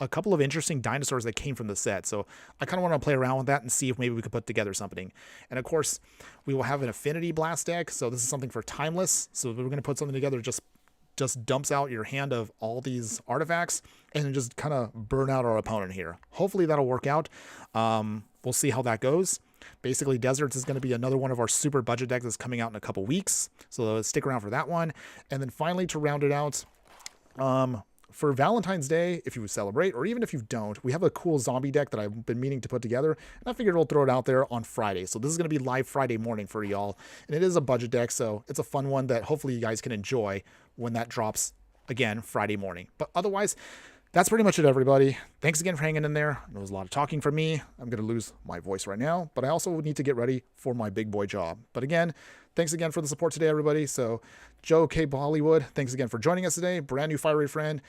a couple of interesting dinosaurs that came from the set. So I kind of want to play around with that and see if maybe we could put together something. And of course, we will have an Affinity Blast deck. So this is something for Timeless. So we're going to put something together just dumps out your hand of all these artifacts and just kind of burn out our opponent here. Hopefully that'll work out. We'll see how that goes. Basically, Deserts is going to be another one of our super budget decks that's coming out in a couple weeks. So stick around for that one. And then finally, to round it out, for Valentine's Day, if you celebrate, or even if you don't, we have a cool zombie deck that I've been meaning to put together, and I figured we'll throw it out there on Friday. So this is going to be live Friday morning for y'all, and it is a budget deck, so it's a fun one that hopefully you guys can enjoy when that drops, again, Friday morning. But otherwise, that's pretty much it, everybody. Thanks again for hanging in there. There was a lot of talking from me. I'm going to lose my voice right now, but I also need to get ready for my big boy job. But again, thanks again for the support today, everybody. So Joe K. Bollywood, thanks again for joining us today. Brand new fiery friend.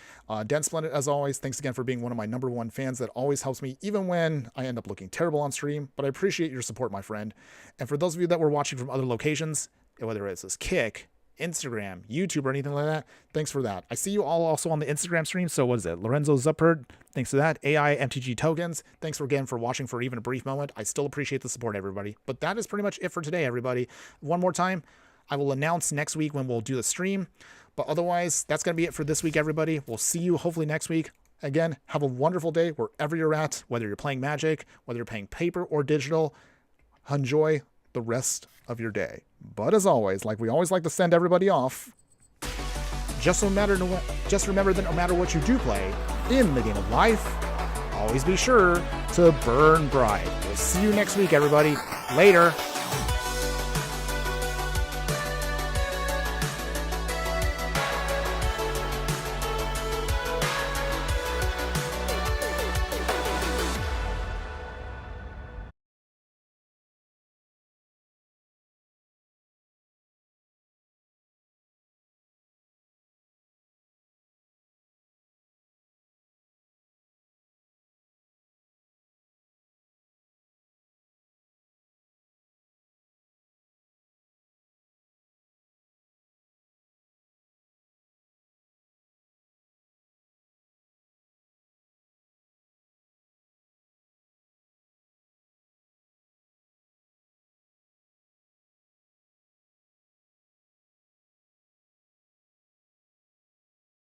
Den Splendid, as always, thanks again for being one of my #1 fans that always helps me, even when I end up looking terrible on stream. But I appreciate your support, my friend. And for those of you that were watching from other locations, whether it's this Kick, Instagram, YouTube, or anything like that, thanks for that. I see you all also on the Instagram stream. So what is it? Lorenzo Zuppert, thanks for that. AI MTG Tokens, thanks again for watching for even a brief moment. I still appreciate the support, everybody. But that is pretty much it for today, everybody. One more time, I will announce next week when we'll do the stream. But otherwise, that's going to be it for this week, everybody. We'll see you hopefully next week. Again, have a wonderful day wherever you're at, whether you're playing Magic, whether you're playing paper or digital. Enjoy the rest of your day. But as always, like we always like to send everybody off, just remember that no matter what you do play in the game of life, always be sure to burn bright. We'll see you next week, everybody. Later.